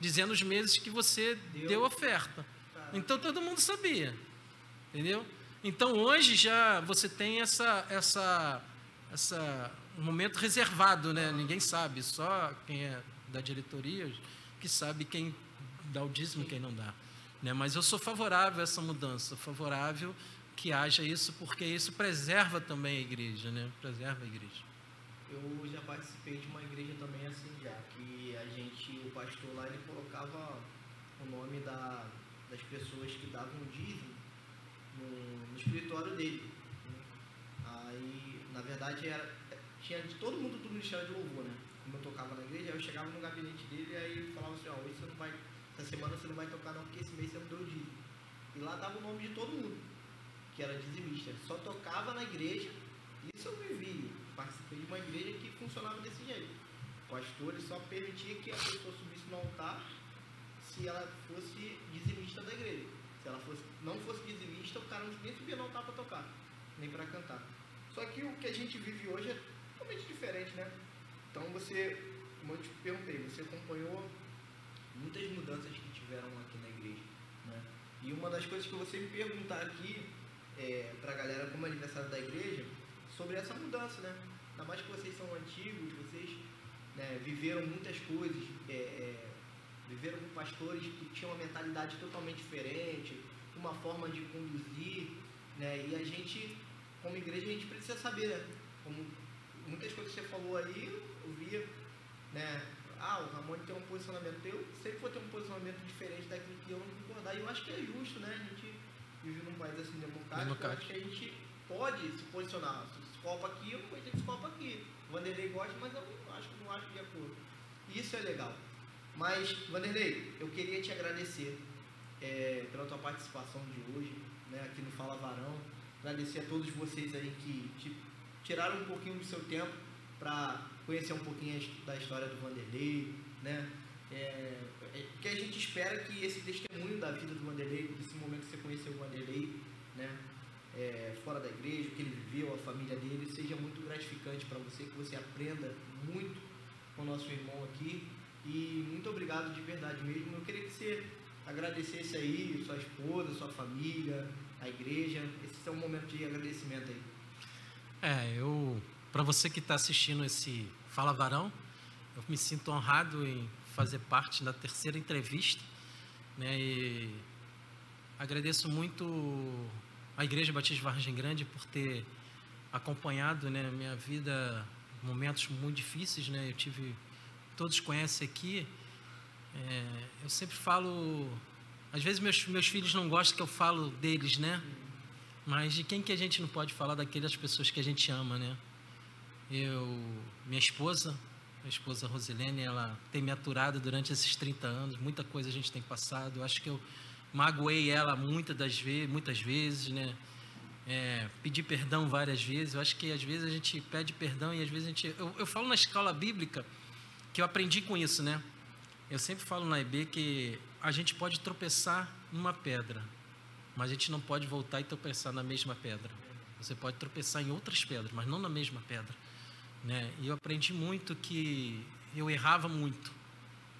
Dizendo os meses que você deu oferta. Então todo mundo sabia, entendeu? Então hoje já você tem essa um momento reservado, né? Ninguém sabe, só quem é da diretoria que sabe quem dá o dízimo e quem não dá, né? Mas eu sou favorável a essa mudança, favorável que haja isso, porque isso preserva também a igreja, né? Preserva a igreja. Eu já participei de uma igreja também assim, já que o pastor lá, ele colocava o nome das pessoas que davam o dízimo no escritório dele, né? Aí, na verdade, tinha de todo mundo do Ministério de Louvor, né? Como eu tocava na igreja, eu chegava no gabinete dele e aí falava assim, hoje você não vai, essa semana você não vai tocar não, porque esse mês você não deu o dízimo. E lá dava o nome de todo mundo que era dizimista, só tocava na igreja. Isso eu vivi, participei de uma igreja que funcionava desse jeito. O pastor ele só permitia que a pessoa subisse no altar se ela fosse dizimista da igreja. Se ela não fosse dizimista, o cara não nem subia no altar para tocar, nem para cantar. Só que o que a gente vive hoje é totalmente diferente, né? Então como eu te perguntei, você acompanhou muitas mudanças que tiveram aqui na igreja, né? E uma das coisas que você me perguntar aqui para a galera, como aniversário da igreja, sobre essa mudança, né? Ainda mais que vocês são antigos, vocês, né, viveram muitas coisas, viveram com pastores que tinham uma mentalidade totalmente diferente, uma forma de conduzir, né? E a gente, como igreja, a gente precisa saber, né? Como muitas coisas que você falou aí, eu via, né? O Ramon tem um posicionamento, eu sempre vou ter um posicionamento diferente daquilo que eu não concordar, e eu acho que é justo, né? A gente vive num país assim democrático, eu acho que a gente pode se posicionar. Se copa aqui, eu não conheço que copa aqui. O Vanderlei gosta, mas eu não acho de acordo. Isso é legal. Mas, Vanderlei, eu queria te agradecer pela tua participação de hoje, né, aqui no Fala Varão. Agradecer a todos vocês aí que tiraram um pouquinho do seu tempo para conhecer um pouquinho da história do Vanderlei, né? Que a gente espera que esse testemunho da vida do Vanderlei, desse momento que você conheceu o Vanderlei, né? Fora da igreja, o que ele viveu, a família dele, seja muito gratificante para você, que você aprenda muito com o nosso irmão aqui. E muito obrigado de verdade mesmo. Eu queria que você agradecesse aí sua esposa, sua família, a igreja. Esse é um momento de agradecimento aí. Para você que está assistindo esse Fala Varão, eu me sinto honrado em fazer parte da terceira entrevista, né? E agradeço muito a Igreja Batista de Vargem Grande por ter acompanhado, né, a minha vida em momentos muito difíceis, né? Todos conhecem aqui. Eu sempre falo, às vezes meus filhos não gostam que eu falo deles, né? Mas de quem que a gente não pode falar? Daquelas pessoas que a gente ama, né? Minha esposa Rosilene, ela tem me aturado durante esses 30 anos, muita coisa a gente tem passado. Eu acho que eu magoei ela muitas vezes, né? Pedi perdão várias vezes. Eu acho que às vezes a gente pede perdão e às vezes eu falo na escola bíblica que eu aprendi com isso, né? Eu sempre falo na IB que a gente pode tropeçar numa pedra, mas a gente não pode voltar e tropeçar na mesma pedra. Você pode tropeçar em outras pedras, mas não na mesma pedra, né? E eu aprendi muito que eu errava muito,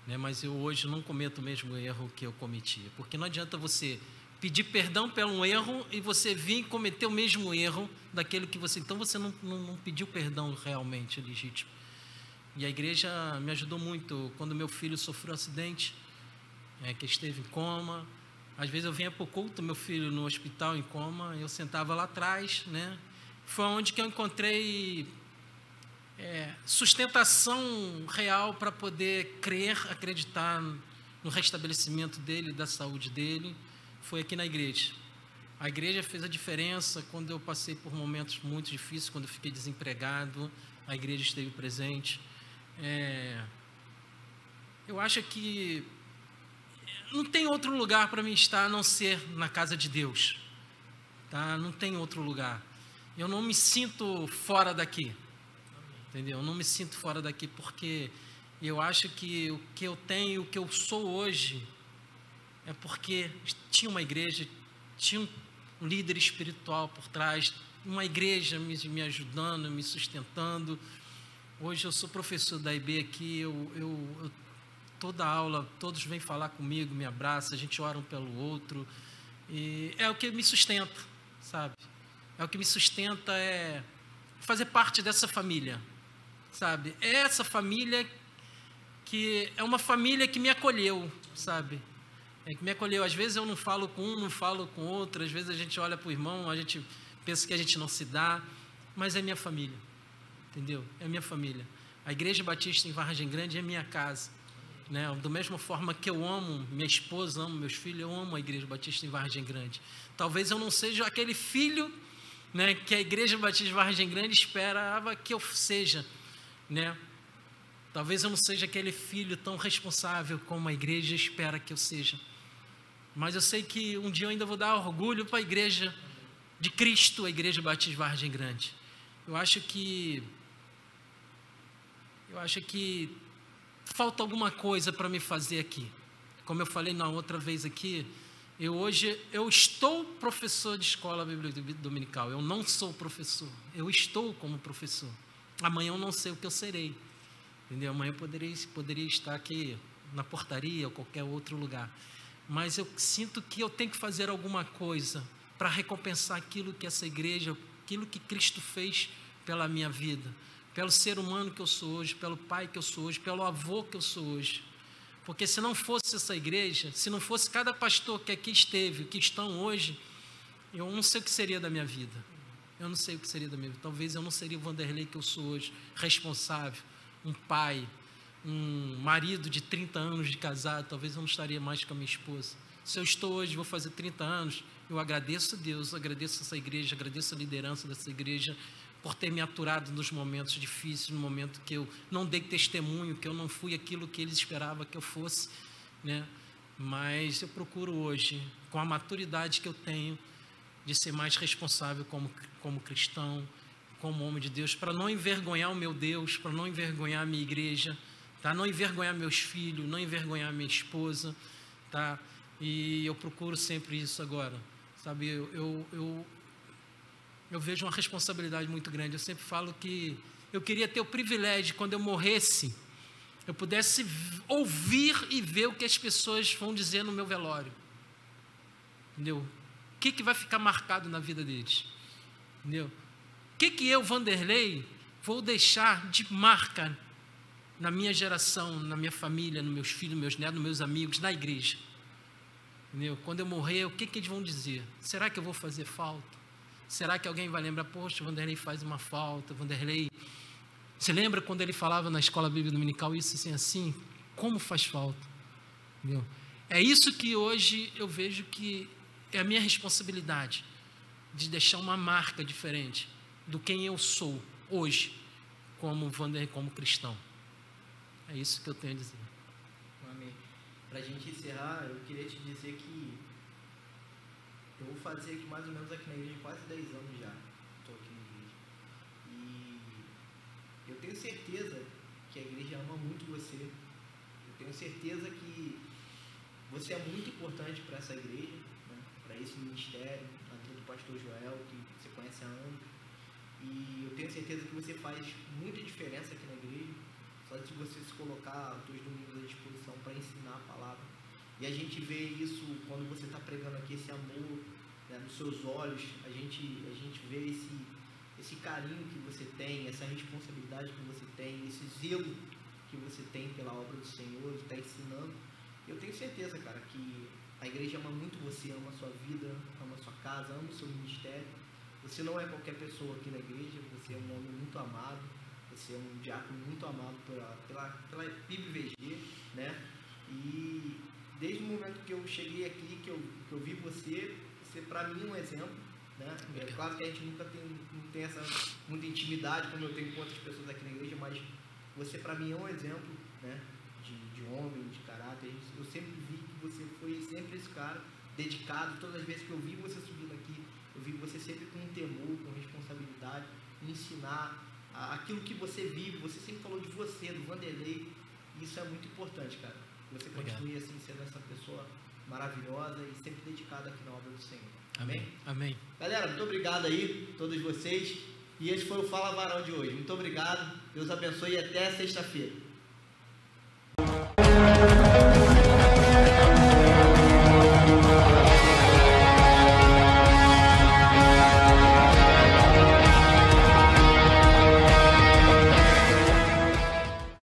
né? Mas eu hoje não cometo o mesmo erro que eu cometia, porque não adianta você pedir perdão pelo um erro e você vir cometer o mesmo erro daquele que você... Então você não pediu perdão realmente legítimo. E a igreja me ajudou muito. Quando meu filho sofreu um acidente, que esteve em coma, às vezes eu vinha para o culto, meu filho no hospital em coma, eu sentava lá atrás, né? Foi onde que eu encontrei sustentação real para poder crer, acreditar no restabelecimento dele, da saúde dele. Foi aqui na igreja. A igreja fez a diferença quando eu passei por momentos muito difíceis, quando eu fiquei desempregado, a igreja esteve presente. Eu acho que não tem outro lugar para mim estar a não ser na casa de Deus, tá? Não tem outro lugar. Eu não me sinto fora daqui, entendeu? Eu não me sinto fora daqui porque eu acho que o que eu tenho, o que eu sou hoje, é porque tinha uma igreja, tinha um líder espiritual por trás, uma igreja me ajudando, me sustentando. Hoje eu sou professor da IB aqui, toda aula, todos vêm falar comigo, me abraçam, a gente ora um pelo outro, e é o que me sustenta, sabe? É o que me sustenta, é fazer parte dessa família, sabe? É essa família que é uma família que me acolheu, sabe? Que me acolheu. Às vezes eu não falo com um, não falo com outro, às vezes a gente olha para o irmão, a gente pensa que a gente não se dá, mas é minha família. Entendeu? É minha família. A Igreja Batista em Vargem Grande é minha casa, né? Da mesma forma que eu amo minha esposa, amo meus filhos, eu amo a Igreja Batista em Vargem Grande. Talvez eu não seja aquele filho, né, que a Igreja Batista de Vargem Grande esperava que eu seja, né? Talvez eu não seja aquele filho tão responsável como a igreja espera que eu seja. Mas eu sei que um dia eu ainda vou dar orgulho para a Igreja de Cristo, a Igreja Batista de Vargem Grande. Eu acho que falta alguma coisa para me fazer aqui. Como eu falei na outra vez aqui, hoje eu estou professor de escola bíblica dominical. Eu não sou professor. Eu estou como professor. Amanhã eu não sei o que eu serei. Entendeu? Amanhã eu poderia estar aqui na portaria ou qualquer outro lugar. Mas eu sinto que eu tenho que fazer alguma coisa para recompensar aquilo que essa igreja, aquilo que Cristo fez pela minha vida, pelo ser humano que eu sou hoje, pelo pai que eu sou hoje, pelo avô que eu sou hoje. Porque se não fosse essa igreja, se não fosse cada pastor que aqui esteve, que estão hoje, eu não sei o que seria da minha vida. Eu não sei o que seria da minha vida. Talvez eu não seria o Vanderlei que eu sou hoje, responsável, um pai, um marido de 30 anos de casado. Talvez eu não estaria mais com a minha esposa. Se eu estou hoje, vou fazer 30 anos, eu agradeço a Deus, agradeço essa igreja, agradeço a liderança dessa igreja por ter me aturado nos momentos difíceis, no momento que eu não dei testemunho, que eu não fui aquilo que eles esperavam que eu fosse, né? Mas eu procuro hoje, com a maturidade que eu tenho, de ser mais responsável como cristão, como homem de Deus, para não envergonhar o meu Deus, para não envergonhar a minha igreja, tá? Não envergonhar meus filhos, não envergonhar minha esposa, tá? E eu procuro sempre isso agora, sabe? Eu vejo uma responsabilidade muito grande. Eu sempre falo que eu queria ter o privilégio, quando eu morresse, eu pudesse ouvir e ver o que as pessoas vão dizer no meu velório. Entendeu? O que vai ficar marcado na vida deles? Entendeu? O que eu, Vanderlei, vou deixar de marca na minha geração, na minha família, nos meus filhos, meus netos, nos meus amigos, na igreja? Entendeu? Quando eu morrer, o que eles vão dizer? Será que eu vou fazer falta? Será que alguém vai lembrar, poxa, Vanderlei faz uma falta, Vanderlei... Você lembra quando ele falava na escola bíblica dominical isso assim, assim? Como faz falta? Entendeu? É isso que hoje eu vejo que é a minha responsabilidade, de deixar uma marca diferente do quem eu sou hoje, como Vanderlei, como cristão. É isso que eu tenho a dizer. Amém. Para a gente encerrar, eu queria te dizer que eu vou fazer aqui mais ou menos aqui na igreja quase 10 anos já. Estou aqui na igreja. E eu tenho certeza que a igreja ama muito você. Eu tenho certeza que você é muito importante para essa igreja, né? Para esse ministério, na vida do pastor Joel, que você conhece há anos. E eu tenho certeza que você faz muita diferença aqui na igreja, só de você se colocar os seus domingos à disposição para ensinar a palavra. E a gente vê isso quando você está pregando aqui, esse amor, né, nos seus olhos, a gente vê esse carinho que você tem, essa responsabilidade que você tem, esse zelo que você tem pela obra do Senhor, de estar ensinando. Eu tenho certeza, cara, que a igreja ama muito você, ama a sua vida, ama a sua casa, ama o seu ministério. Você não é qualquer pessoa aqui na igreja, você é um homem muito amado, você é um diácono muito amado pela PIBVG, né? E desde o momento que eu cheguei aqui, que eu vi você para mim um exemplo, né? É claro que a gente não tem essa muita intimidade como eu tenho com outras pessoas aqui na igreja, mas você para mim é um exemplo, né? De homem, de caráter. Eu sempre vi que você foi sempre esse cara dedicado. Todas as vezes que eu vi você subindo aqui, eu vi você sempre com temor, com responsabilidade, em ensinar aquilo que você vive. Você sempre falou de você, do Vanderlei, e isso é muito importante, cara. Você continue assim sendo essa pessoa maravilhosa e sempre dedicada aqui na obra do Senhor. Amém? Amém. Galera, muito obrigado aí, todos vocês. E esse foi o Fala Varão de hoje. Muito obrigado. Deus abençoe e até sexta-feira.